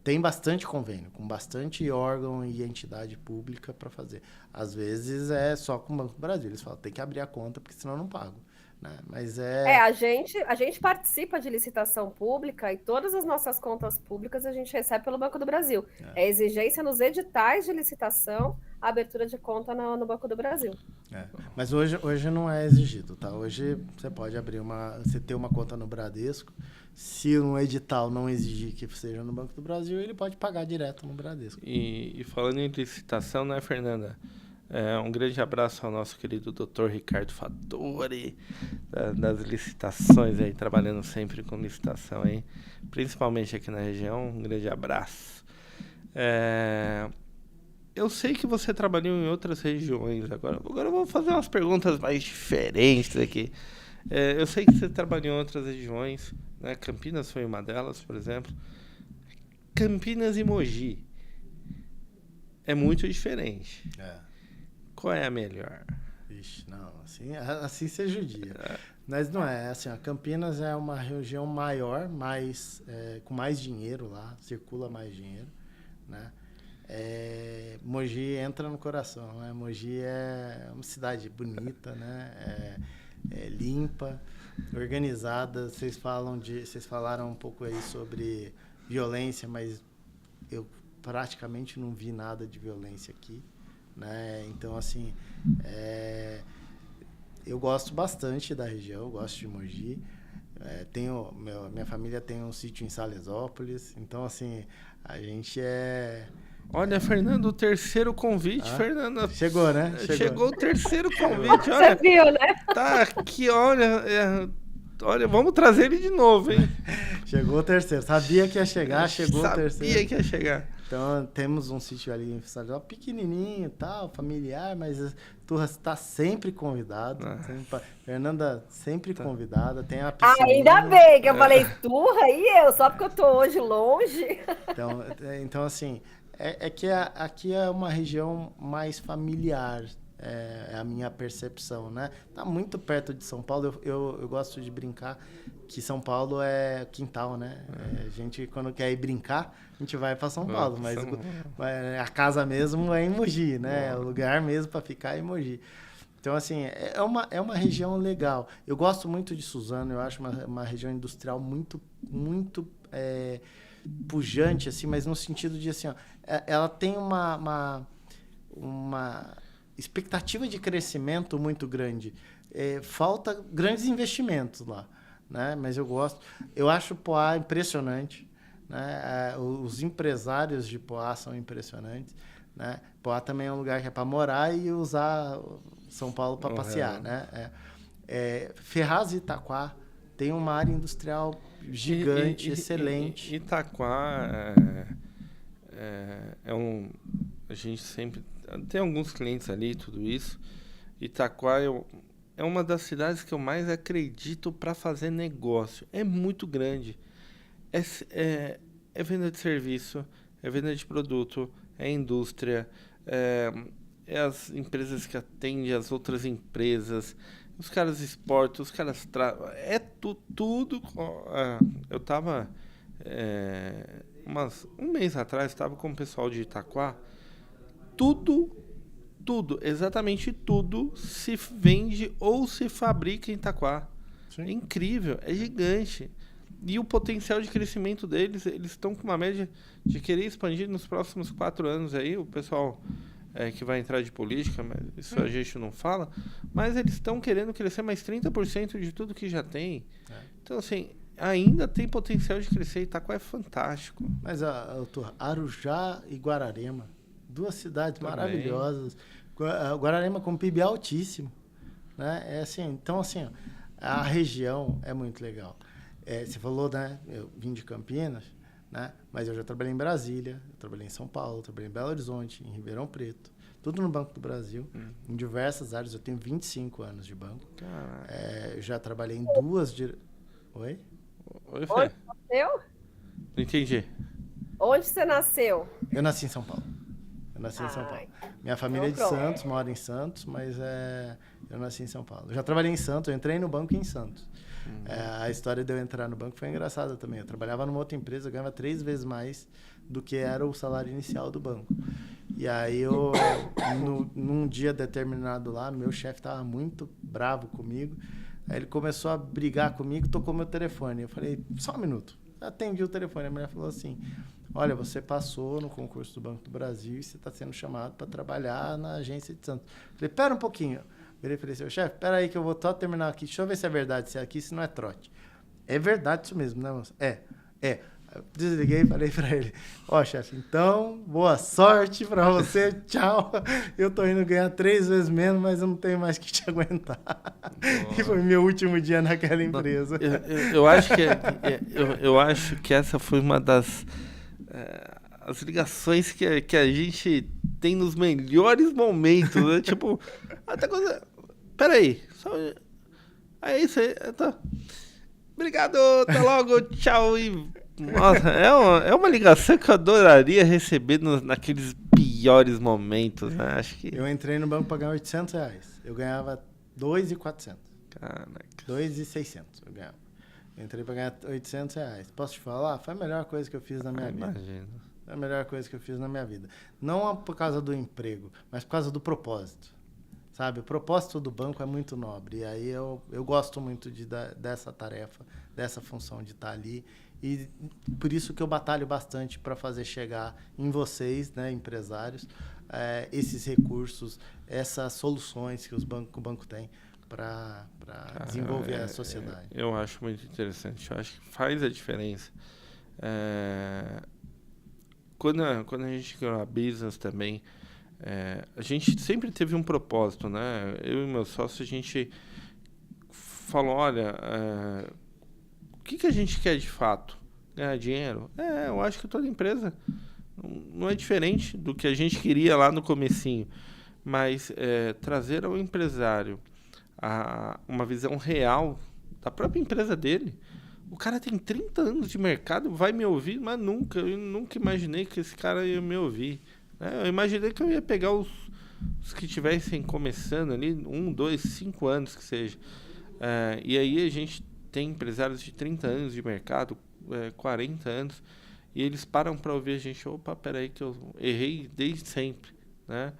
Speaker 3: tem bastante convênio, com bastante órgão e entidade pública para fazer. Às vezes, é só com o Banco do Brasil. Eles falam, tem que abrir a conta, porque senão eu não pago. Né? Mas
Speaker 2: a gente participa de licitação pública e todas as nossas contas públicas a gente recebe pelo Banco do Brasil. É exigência nos editais de licitação a abertura de conta no Banco do Brasil.
Speaker 3: Mas hoje não é exigido, tá? Hoje você pode abrir você ter uma conta no Bradesco. Se um edital não exigir que seja no Banco do Brasil, ele pode pagar direto no Bradesco.
Speaker 1: E falando em licitação, né, Fernanda? Um grande abraço ao nosso querido Dr. Ricardo Fattori, das licitações aí, trabalhando sempre com licitação aí, principalmente aqui na região. Um grande abraço. Eu sei que você trabalhou em outras regiões. Agora eu vou fazer umas perguntas mais diferentes aqui. Eu sei que você trabalhou em outras regiões, né? Campinas foi uma delas, por exemplo. Campinas e Mogi é muito diferente. Qual é a melhor?
Speaker 3: Ixi, não, assim você judia. Mas não é, assim, a Campinas é uma região maior, com mais dinheiro lá, circula mais dinheiro, né? Mogi entra no coração, né? Mogi é uma cidade bonita, né? Limpa, organizada. Vocês falaram um pouco aí sobre violência, mas eu praticamente não vi nada de violência aqui, né? Então, assim, eu gosto bastante da região, eu gosto de Mogi. Minha família tem um sítio em Salesópolis, então, assim, a gente
Speaker 1: Olha, Fernando, o terceiro convite, Fernanda.
Speaker 3: Chegou, né?
Speaker 1: Chegou o terceiro convite, olha.
Speaker 2: Você viu, né?
Speaker 1: Tá aqui, olha, vamos trazer ele de novo, hein?
Speaker 3: Chegou o terceiro. Sabia que ia chegar, chegou o terceiro.
Speaker 1: Sabia que ia chegar.
Speaker 3: Então, temos um sítio ali em Salesópolis, pequenininho, tal, familiar, mas tu está sempre convidado. Fernanda sempre convidada, tem a piscina.
Speaker 2: Ainda bem que eu falei Turra e eu, só porque eu tô hoje longe.
Speaker 3: Então assim, aqui é uma região mais familiar, é a minha percepção, né? Tá muito perto de São Paulo, eu gosto de brincar que São Paulo é quintal, né? A gente, quando quer ir brincar, a gente vai para São Paulo, mas a casa mesmo é em Mogi, né? O lugar mesmo para ficar é em Mogi. Então, assim, é uma região legal. Eu gosto muito de Suzano, eu acho uma região industrial muito, muito pujante, assim, mas no sentido de, assim, ó, ela tem uma expectativa de crescimento muito grande. Falta grandes investimentos lá, né? Mas eu gosto. Eu acho Poá impressionante, né? Os empresários de Poá são impressionantes, né? Poá também é um lugar que é para morar e usar São Paulo para passear, né? Ferraz e Itaquá tem uma área industrial gigante, excelente.
Speaker 1: Itaquá a gente sempre tem alguns clientes ali, tudo isso. Itaquá é uma das cidades que eu mais acredito para fazer negócio. É muito grande. É venda de serviço, é venda de produto, é indústria, é as empresas que atendem as outras empresas, os caras exportam, os caras tudo. Eu estava um mês atrás, estava com o pessoal de Itaquá. Tudo, exatamente tudo se vende ou se fabrica em Itaquá. Sim. É incrível, é gigante. E o potencial de crescimento deles, eles estão com uma média de querer expandir nos próximos 4 anos aí. O pessoal que vai entrar de política, mas isso a gente não fala, mas eles estão querendo crescer mais 30% de tudo que já tem. Então, assim, ainda tem potencial de crescer. Itaquá é fantástico.
Speaker 3: Mas, Arujá e Guararema, 2 cidades maravilhosas. Guararema com PIB altíssimo, né? Então, assim, a região é muito legal. Você falou, né? Eu vim de Campinas, né? Mas eu já trabalhei em Brasília, eu trabalhei em São Paulo, trabalhei em Belo Horizonte, em Ribeirão Preto, tudo no Banco do Brasil, em diversas áreas. Eu tenho 25 anos de banco. Eu já trabalhei em 2... Oi?
Speaker 1: Oi, Fê.
Speaker 2: Onde nasceu?
Speaker 1: Não entendi.
Speaker 2: Onde você nasceu?
Speaker 3: Eu nasci em São Paulo. Em São Paulo. Minha família é de Santos, mora em Santos, mas eu nasci em São Paulo. Eu já trabalhei em Santos, eu entrei no banco em Santos. A história de eu entrar no banco foi engraçada também. Eu trabalhava numa outra empresa, eu ganhava 3 vezes mais do que era o salário inicial do banco. E aí, num dia determinado lá, meu chefe estava muito bravo comigo. Aí ele começou a brigar comigo, tocou meu telefone. Eu falei, só um minuto. Atendi o telefone. A mulher falou assim: olha, você passou no concurso do Banco do Brasil e você está sendo chamado para trabalhar na agência de Santos. Falei, pera um pouquinho. Virei e falei, seu chefe, pera aí que eu vou só terminar aqui. Deixa eu ver se é verdade, se é aqui, se não é trote. É verdade isso mesmo, né, moça? Desliguei e falei pra ele, chefe, então, boa sorte pra você, tchau. Eu tô indo ganhar 3 vezes menos, mas eu não tenho mais que te aguentar. E foi meu último dia naquela empresa.
Speaker 1: Eu acho que essa foi uma das as ligações que a gente tem nos melhores momentos, né? Tipo, até quando... Peraí, só... É isso aí, tá... Obrigado, até logo, tchau. E, nossa, é uma ligação que eu adoraria receber naqueles piores momentos, né? Acho que...
Speaker 3: Eu entrei no banco para ganhar R$800. Eu ganhava 2.400.
Speaker 1: Caraca.
Speaker 3: 2.600 eu ganhava. Eu entrei para ganhar R$800. Posso te falar? Foi a melhor coisa que eu fiz na minha vida.
Speaker 1: Imagino.
Speaker 3: Foi a melhor coisa que eu fiz na minha vida. Não por causa do emprego, mas por causa do propósito. Sabe, o propósito do banco é muito nobre. E aí eu gosto muito dessa tarefa, dessa função de estar ali. E por isso que eu batalho bastante para fazer chegar em vocês, né, empresários, esses recursos, essas soluções que o banco tem para desenvolver a sociedade.
Speaker 1: Eu acho muito interessante. Eu acho que faz a diferença. Quando a gente criou a Business também, a gente sempre teve um propósito, né? Eu e meu sócio, a gente falou, olha, o que a gente quer de fato? Ganhar dinheiro? Eu acho que toda empresa não é diferente do que a gente queria lá no comecinho, mas trazer ao empresário uma visão real da própria empresa dele. O cara tem 30 anos de mercado, vai me ouvir, mas eu nunca imaginei que esse cara ia me ouvir. Eu imaginei que eu ia pegar os que estivessem começando ali, 1, 2, 5 anos que seja. E aí a gente tem empresários de 30 anos de mercado, 40 anos, e eles param para ouvir a gente, opa, peraí que eu errei desde sempre, né?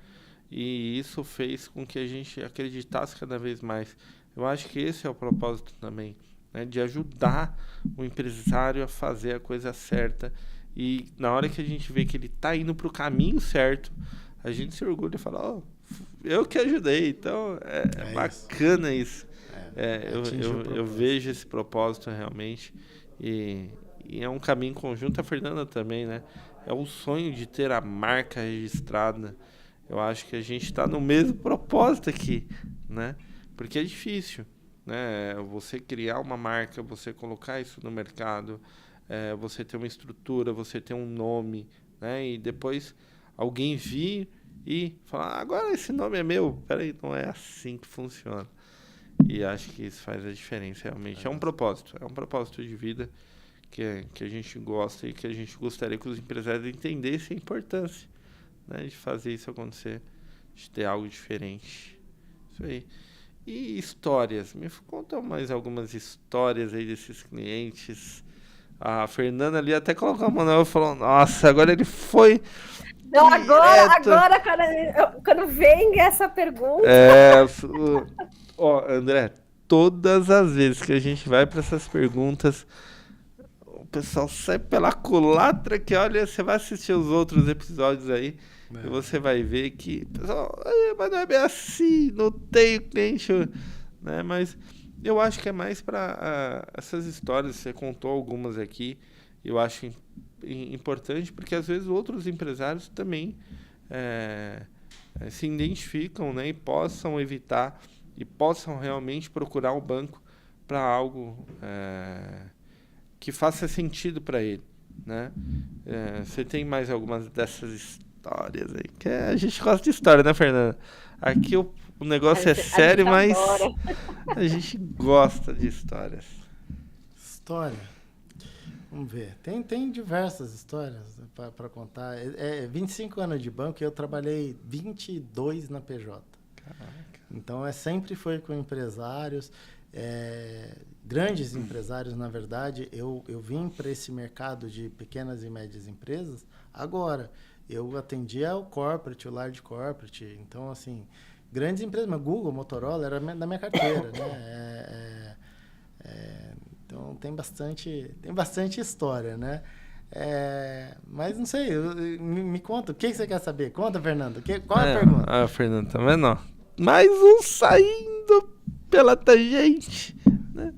Speaker 1: E isso fez com que a gente acreditasse cada vez mais. Eu acho que esse é o propósito também, né? De ajudar o empresário a fazer a coisa certa. E na hora que a gente vê que ele está indo para o caminho certo, a gente se orgulha e fala, eu que ajudei. Então, é bacana isso. Eu vejo esse propósito realmente. E é um caminho conjunto. A Fernanda também, né? É o sonho de ter a marca registrada. Eu acho que a gente está no mesmo propósito aqui, né? Porque é difícil, né? Você criar uma marca, você colocar isso no mercado... você ter uma estrutura, você ter um nome, né? E depois alguém vir e falar, agora esse nome é meu. Peraí, não é assim que funciona. E acho que isso faz a diferença, realmente. É um propósito de vida que a gente gosta e que a gente gostaria que os empresários entendessem a importância, né, de fazer isso acontecer, de ter algo diferente. Isso aí. E histórias. Me conta mais algumas histórias aí desses clientes. A Fernanda ali até colocou a mão nela e falou, nossa, agora ele foi...
Speaker 2: Não, agora quando vem essa pergunta...
Speaker 1: André, todas as vezes que a gente vai para essas perguntas, o pessoal sai pela culatra que, olha, você vai assistir os outros episódios aí e você vai ver que... Pessoal, mas não é bem assim, não tem cliente... Né? Mas... eu acho que é mais para essas histórias, você contou algumas aqui, eu acho importante, porque às vezes outros empresários também se identificam, né, e possam evitar, e possam realmente procurar o banco para algo que faça sentido para ele, né? Você tem mais algumas dessas histórias aí? Que a gente gosta de história, né, Fernanda? Aqui o negócio é sério, mas a gente gosta de histórias.
Speaker 3: História? Vamos ver. Tem diversas histórias para contar. 25 anos de banco e eu trabalhei 22 na PJ. Caraca. Então, sempre foi com empresários, grandes empresários, na verdade. Eu vim para esse mercado de pequenas e médias empresas agora. Eu atendia o corporate, o large corporate. Então, assim... grandes empresas, mas Google, Motorola, era da minha carteira, né? Então tem bastante história, né? Mas não sei, me conta, o que você quer saber? Conta, Fernando, qual é a pergunta?
Speaker 1: Fernando, tá vendo? Mais um saindo pela tangente, né?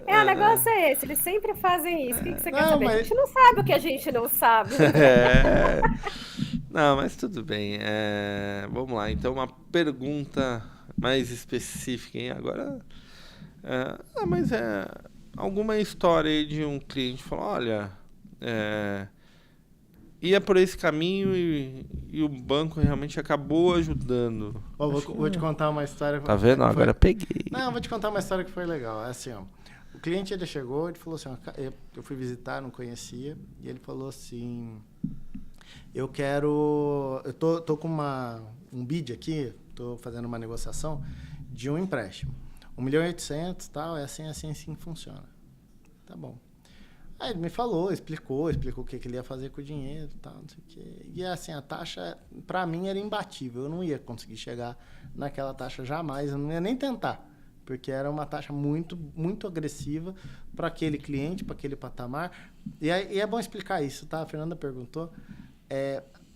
Speaker 2: O negócio é esse, eles sempre fazem isso. O que você quer
Speaker 3: Não,
Speaker 2: saber?
Speaker 3: mas-
Speaker 2: A gente não sabe o que a gente não sabe.
Speaker 1: É. Não, mas tudo bem. Vamos lá. Então, uma pergunta mais específica, hein? Agora. Mas alguma história aí de um cliente que falou: olha, ia por esse caminho e o banco realmente acabou ajudando.
Speaker 3: Ó, vou te contar uma história.
Speaker 1: Tá vendo? Agora eu peguei.
Speaker 3: Não, vou te contar uma história que foi legal. É assim, ó. O cliente, ele chegou, ele falou assim, ó, eu fui visitar, não conhecia, e ele falou assim, eu tô com um bid aqui, tô fazendo uma negociação de um empréstimo. 1.800.000, tal, é assim que funciona. Tá bom. Aí ele me falou, explicou o que ele ia fazer com o dinheiro e tal, não sei o quê. E assim, a taxa, pra mim, era imbatível. Eu não ia conseguir chegar naquela taxa jamais, eu não ia nem tentar. Porque era uma taxa muito, muito agressiva para aquele cliente, para aquele patamar. E é bom explicar isso, tá? A Fernanda perguntou.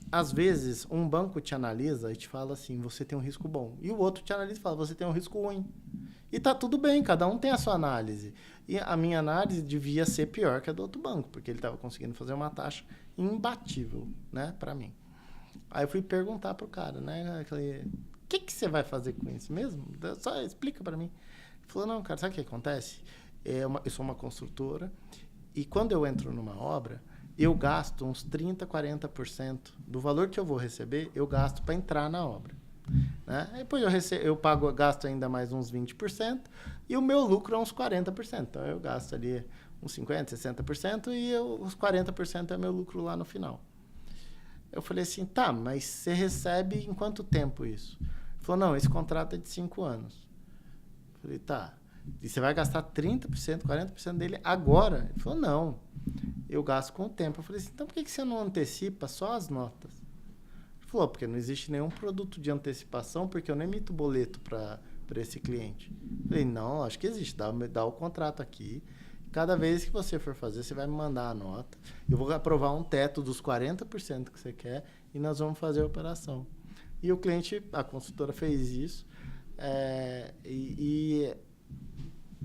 Speaker 3: Às vezes, um banco te analisa e te fala assim, você tem um risco bom. E o outro te analisa e fala, você tem um risco ruim. E tá tudo bem, cada um tem a sua análise. E a minha análise devia ser pior que a do outro banco, porque ele estava conseguindo fazer uma taxa imbatível, né, para mim. Aí eu fui perguntar pro cara, né, o que você vai fazer com isso mesmo? Só explica para mim. Ele falou, não, cara, sabe o que acontece? Eu sou uma construtora e quando eu entro numa obra, eu gasto uns 30%, 40% do valor que eu vou receber, eu gasto para entrar na obra. Né? Depois eu gasto ainda mais uns 20% e o meu lucro é uns 40%. Então eu gasto ali uns 50%, 60% e os 40% é meu lucro lá no final. Eu falei assim, tá, mas você recebe em quanto tempo isso? Ele falou, não, esse contrato é de 5 anos. Eu falei, tá, e você vai gastar 30%, 40% dele agora? Ele falou, não, eu gasto com o tempo. Eu falei assim, então por que você não antecipa só as notas? Ele falou, porque não existe nenhum produto de antecipação, porque eu nem emito boleto para esse cliente. Eu falei, não, acho que existe, dá o contrato aqui. Cada vez que você for fazer, você vai me mandar a nota. Eu vou aprovar um teto dos 40% que você quer e nós vamos fazer a operação. E o cliente, a consultora fez isso.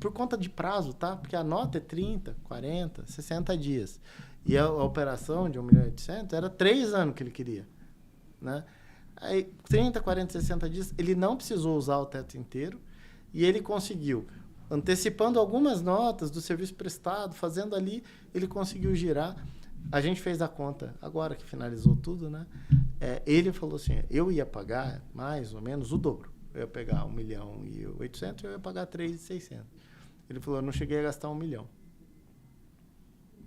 Speaker 3: Por conta de prazo, tá? Porque a nota é 30, 40, 60 dias. E a operação de 1.800.000 era 3 anos que ele queria. Né? Aí, 30, 40, 60 dias, ele não precisou usar o teto inteiro e ele conseguiu, antecipando algumas notas do serviço prestado, fazendo ali, ele conseguiu girar. A gente fez a conta, agora que finalizou tudo, né? Ele falou assim, eu ia pagar mais ou menos o dobro. Eu ia pegar 1.800.000, eu ia pagar 3.600. Ele falou, eu não cheguei a gastar 1 milhão.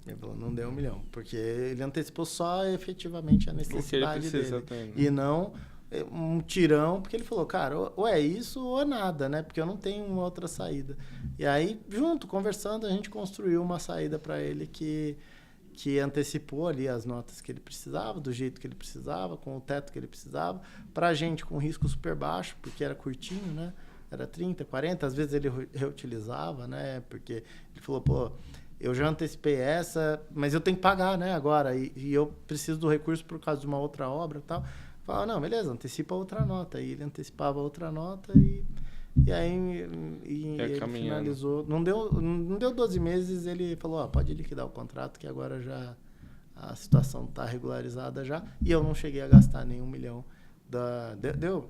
Speaker 3: Ele falou, não deu 1 milhão, porque ele antecipou só efetivamente a necessidade dele. E não um tirão, porque ele falou, cara, ou é isso ou é nada, né? Porque eu não tenho uma outra saída. E aí, junto, conversando, a gente construiu uma saída para ele que antecipou ali as notas que ele precisava, do jeito que ele precisava, com o teto que ele precisava. Para a gente, com risco super baixo, porque era curtinho, né? Era 30, 40, às vezes ele reutilizava, né? Porque ele falou, pô, eu já antecipei essa, mas eu tenho que pagar, né, agora, e eu preciso do recurso por causa de uma outra obra e tal. Falava, não, beleza, antecipa outra nota. E ele antecipava outra nota e aí ele finalizou. Não deu 12 meses, ele falou, pode liquidar o contrato, que agora já a situação está regularizada já. E eu não cheguei a gastar nem 1 milhão.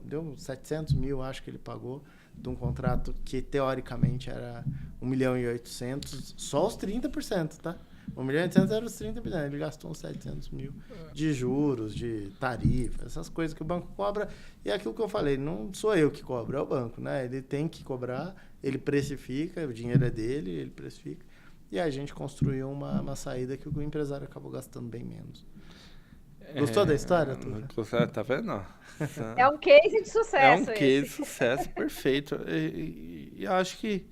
Speaker 3: Deu 700 mil, acho que ele pagou, de um contrato que teoricamente era 1.800.000, só os 30%, tá? 1.800.000 era os 30%, ele gastou uns 700 mil de juros, de tarifa, essas coisas que o banco cobra. E é aquilo que eu falei, não sou eu que cobro, é o banco, né? Ele tem que cobrar, ele precifica, o dinheiro é dele, ele precifica. E a gente construiu uma saída que o empresário acabou gastando bem menos. Gostou da história, Turra?
Speaker 1: Tá vendo?
Speaker 2: É um case de sucesso.
Speaker 1: Case de sucesso, perfeito. E acho que,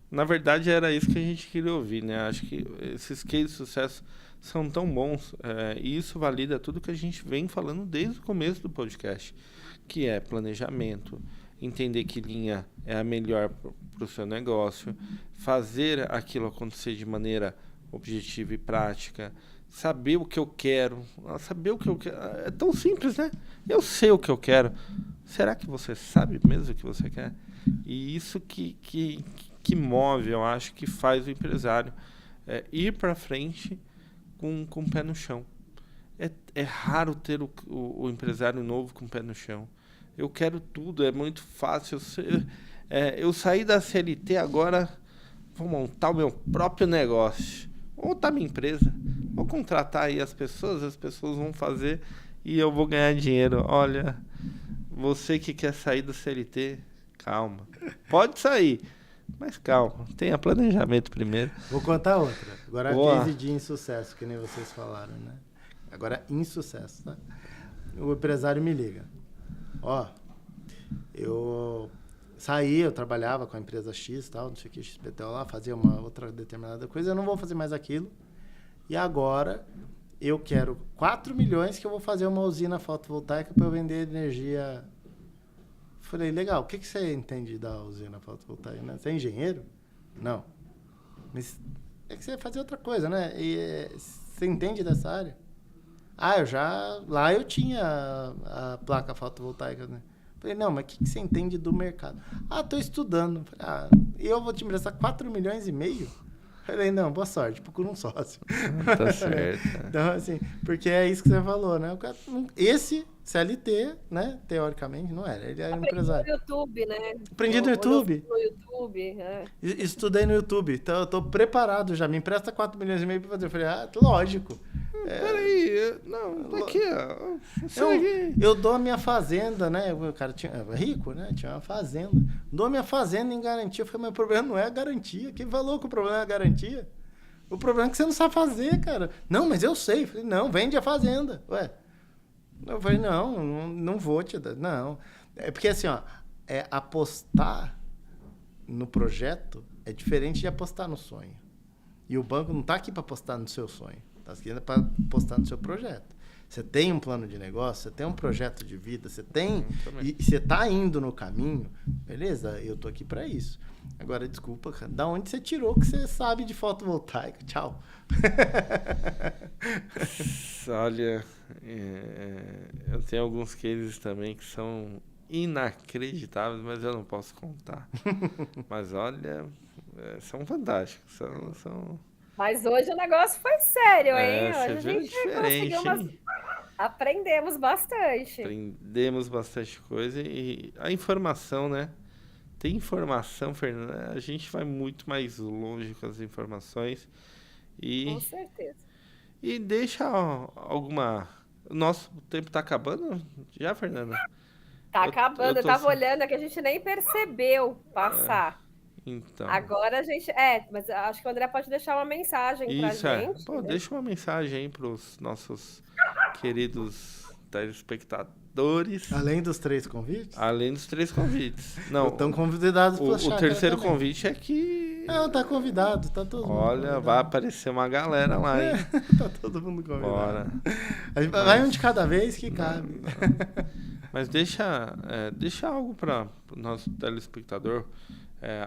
Speaker 1: na verdade, era isso que a gente queria ouvir, né? Acho que esses cases de sucesso são tão bons. E isso valida tudo que a gente vem falando desde o começo do podcast, que é planejamento, entender que linha é a melhor para o seu negócio, fazer aquilo acontecer de maneira objetiva e prática, saber o que eu quero. É tão simples, né? Eu sei o que eu quero. Será que você sabe mesmo o que você quer? E isso que que move, eu acho, que faz o empresário ir para frente com o pé no chão. É raro ter o empresário novo com o pé no chão. Eu quero tudo, é muito fácil. Eu saí da CLT, agora vou montar o meu próprio negócio. Vou montar minha empresa. Vou contratar aí as pessoas vão fazer e eu vou ganhar dinheiro. Olha, você que quer sair do CLT, calma. Pode sair, mas calma. Tenha planejamento primeiro.
Speaker 3: Vou contar outra. Agora
Speaker 1: Boa.
Speaker 3: case de insucesso, que nem vocês falaram, né? Agora insucesso, tá? O empresário me liga. Ó, eu trabalhava com a empresa X, tal, não sei o que, XPTO lá, fazia uma outra determinada coisa, eu não vou fazer mais aquilo. E agora eu quero 4 milhões que eu vou fazer uma usina fotovoltaica para eu vender energia. Falei, legal, o que você entende da usina fotovoltaica, né? Você é engenheiro? Não. Mas é que você vai fazer outra coisa, né? E você entende dessa área? Lá eu tinha a placa fotovoltaica, né? Falei, não, mas o que você entende do mercado? Estou estudando. Falei, e eu vou te emprestar 4 milhões e meio? Falei, não, boa sorte, procura um sócio.
Speaker 1: Tá certo.
Speaker 3: Então, assim, porque é isso que você falou, né? Esse CLT, né? Teoricamente, não era. Ele era empresário.
Speaker 2: No YouTube, né?
Speaker 3: Aprendi no YouTube.
Speaker 2: No YouTube,
Speaker 3: Estudei no YouTube. Então, eu tô preparado já. Me empresta 4 milhões e meio para fazer. Eu falei, lógico.
Speaker 1: Peraí, não, daqui,
Speaker 3: eu dou a minha fazenda, né? O cara era rico, né? Tinha uma fazenda. Dou a minha fazenda em garantia. Eu falei, mas o problema não é a garantia. Quem falou que o problema é a garantia? O problema é que você não sabe fazer, cara. Não, mas eu sei. Eu falei, não, vende a fazenda. Ué. Eu falei, não vou te dar. Não. É porque assim, ó, apostar no projeto é diferente de apostar no sonho. E o banco não está aqui para apostar no seu sonho. Está aqui para apostar no seu projeto. Você tem um plano de negócio, você tem um projeto de vida, você tem... E você está indo no caminho, beleza, eu tô aqui para isso. Agora, desculpa, cara, da onde você tirou que você sabe de fotovoltaica? Tchau.
Speaker 1: Olha, eu tenho alguns cases também que são inacreditáveis, mas eu não posso contar. Mas olha, são fantásticos, são...
Speaker 2: Mas hoje o negócio foi sério, hein? Hoje a gente
Speaker 1: conseguiu
Speaker 2: aprendemos bastante.
Speaker 1: Aprendemos bastante coisa e a informação, né? Tem informação, Fernanda, a gente vai muito mais longe com as informações.
Speaker 2: Com certeza.
Speaker 1: E deixa alguma... O nosso tempo está acabando já, Fernanda?
Speaker 2: Tá acabando, eu tava olhando que a gente nem percebeu passar.
Speaker 1: Então.
Speaker 2: Agora a gente... mas acho que o André pode deixar uma mensagem pra gente.
Speaker 1: Pô, deixa uma mensagem aí pros nossos queridos telespectadores.
Speaker 3: Além dos 3 convites?
Speaker 1: Além dos 3 convites. Não,
Speaker 3: estão convidados para
Speaker 1: o terceiro convite é que...
Speaker 3: Não, tá convidado, tá todo mundo convidado.
Speaker 1: Vai aparecer uma galera lá, hein?
Speaker 3: Tá todo mundo convidado.
Speaker 1: Bora.
Speaker 3: Vai um de cada vez que cabe.
Speaker 1: Mas deixa algo para o nosso telespectador,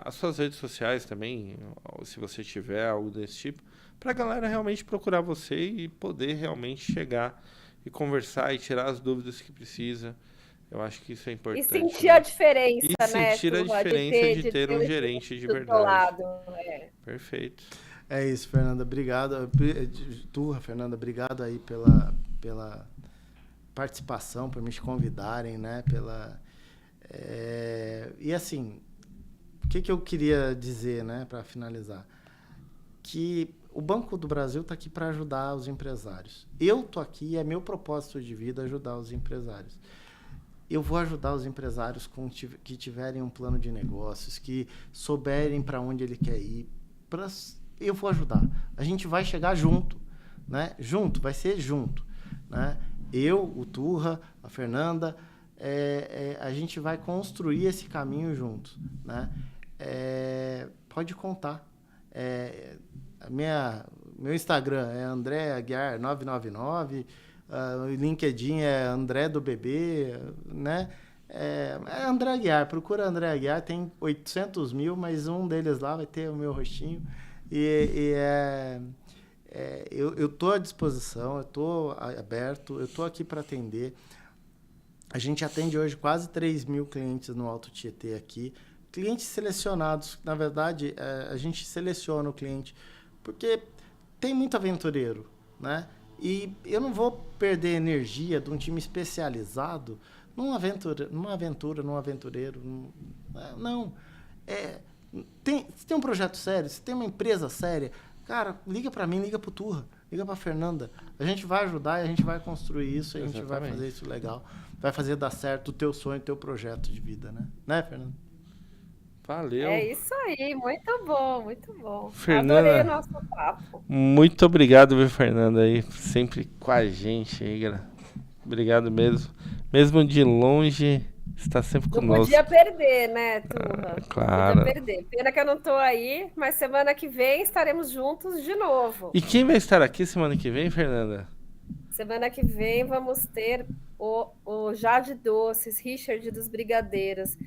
Speaker 1: as suas redes sociais também, se você tiver algo desse tipo, para a galera realmente procurar você e poder realmente chegar e conversar e tirar as dúvidas que precisa. Eu acho que isso é importante.
Speaker 2: E sentir a diferença,
Speaker 1: né?
Speaker 2: Sentir
Speaker 1: a diferença de ter um gerente de verdade. Perfeito.
Speaker 3: É isso, Fernanda. Obrigado. Fernanda, obrigado aí pela participação, por me convidarem, né? E assim, o que eu queria dizer, né, para finalizar? Que o Banco do Brasil está aqui para ajudar os empresários. Eu estou aqui, é meu propósito de vida ajudar os empresários. Eu vou ajudar os empresários que tiverem um plano de negócios, que souberem para onde ele quer ir. Eu vou ajudar. A gente vai chegar junto, né? Junto, vai ser junto, né? Eu, o Turra, a Fernanda, a gente vai construir esse caminho juntos, né? Pode contar. Meu Instagram é André Aguiar 999, o LinkedIn é André do Bebê, né? É André Aguiar, procura André Aguiar, tem 800 mil, mas um deles lá vai ter o meu rostinho. Eu estou à disposição, eu estou aberto, eu estou aqui para atender. A gente atende hoje quase 3 mil clientes no Alto Tietê aqui. clientes selecionados. Na verdade, a gente seleciona o cliente, porque tem muito aventureiro, né? E eu não vou perder energia de um time especializado num aventureiro. Não. Se tem um projeto sério, se tem uma empresa séria, cara, liga para mim, liga pro Turra, liga pra Fernanda. A gente vai ajudar e a gente vai construir isso, a gente vai fazer isso legal. Vai fazer dar certo o teu sonho, o teu projeto de vida, né? Né, Fernanda?
Speaker 1: Valeu.
Speaker 2: É isso aí, muito bom, muito bom.
Speaker 1: Fernanda,
Speaker 2: adorei o nosso papo.
Speaker 1: Muito obrigado, viu, Fernanda, aí, sempre com a gente aí, obrigado mesmo. Mesmo de longe, está sempre
Speaker 2: Não
Speaker 1: conosco.
Speaker 2: podia perder, né, Turra?
Speaker 1: Claro.
Speaker 2: Não podia perder. Pena que eu não tô aí, mas semana que vem estaremos juntos de novo.
Speaker 1: E quem vai estar aqui semana que vem, Fernanda?
Speaker 2: Semana que vem vamos ter o Jade Doces, Richard dos Brigadeiros.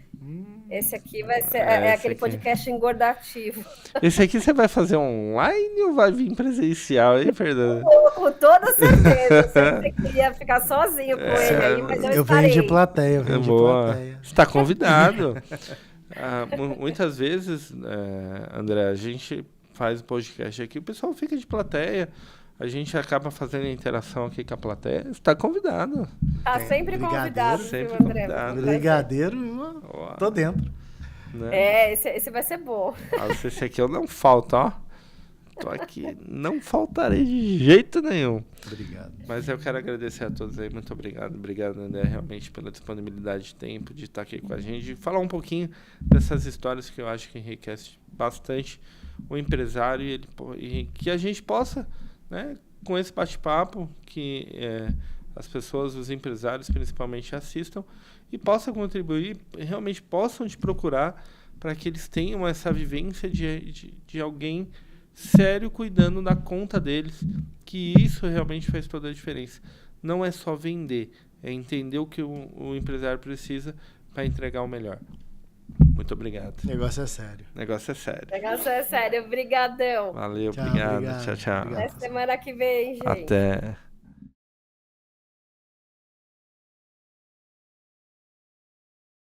Speaker 2: Esse aqui vai ser aquele podcast engordativo.
Speaker 1: Esse aqui você vai fazer online ou vai vir presencial, hein, Fernanda?
Speaker 2: Com toda certeza. Eu sei que você queria ficar sozinho com ele aí, mas eu estarei.
Speaker 3: venho de plateia,
Speaker 1: Boa. Você está convidado. Muitas vezes, André, a gente faz o podcast aqui, o pessoal fica de plateia. A gente acaba fazendo a interação aqui com a plateia. Você está convidado.
Speaker 2: Tá sempre convidado,
Speaker 1: sempre
Speaker 2: viu, André?
Speaker 1: convidado.
Speaker 3: Brigadeiro, tô dentro.
Speaker 1: Né?
Speaker 2: Esse vai ser bom.
Speaker 1: Esse aqui eu não falto, ó. Tô aqui, não faltarei de jeito nenhum.
Speaker 3: Obrigado.
Speaker 1: Mas eu quero agradecer a todos aí, muito obrigado. Obrigado, André, realmente pela disponibilidade de tempo, de estar aqui com a gente, de falar um pouquinho dessas histórias que eu acho que enriquece bastante o empresário e que a gente possa, né, com esse bate-papo, que as pessoas, os empresários principalmente, assistam e possam contribuir, realmente possam te procurar para que eles tenham essa vivência de alguém sério cuidando da conta deles, que isso realmente faz toda a diferença. Não é só vender, é entender o que o empresário precisa para entregar o melhor. Muito obrigado.
Speaker 3: O negócio é sério.
Speaker 1: Negócio é sério.
Speaker 2: Negócio é sério. Obrigadão.
Speaker 1: Valeu,
Speaker 3: Tchau,
Speaker 1: obrigado.
Speaker 3: obrigado.
Speaker 1: Tchau, tchau.
Speaker 3: Obrigado.
Speaker 2: Até semana que vem, gente.
Speaker 1: Até.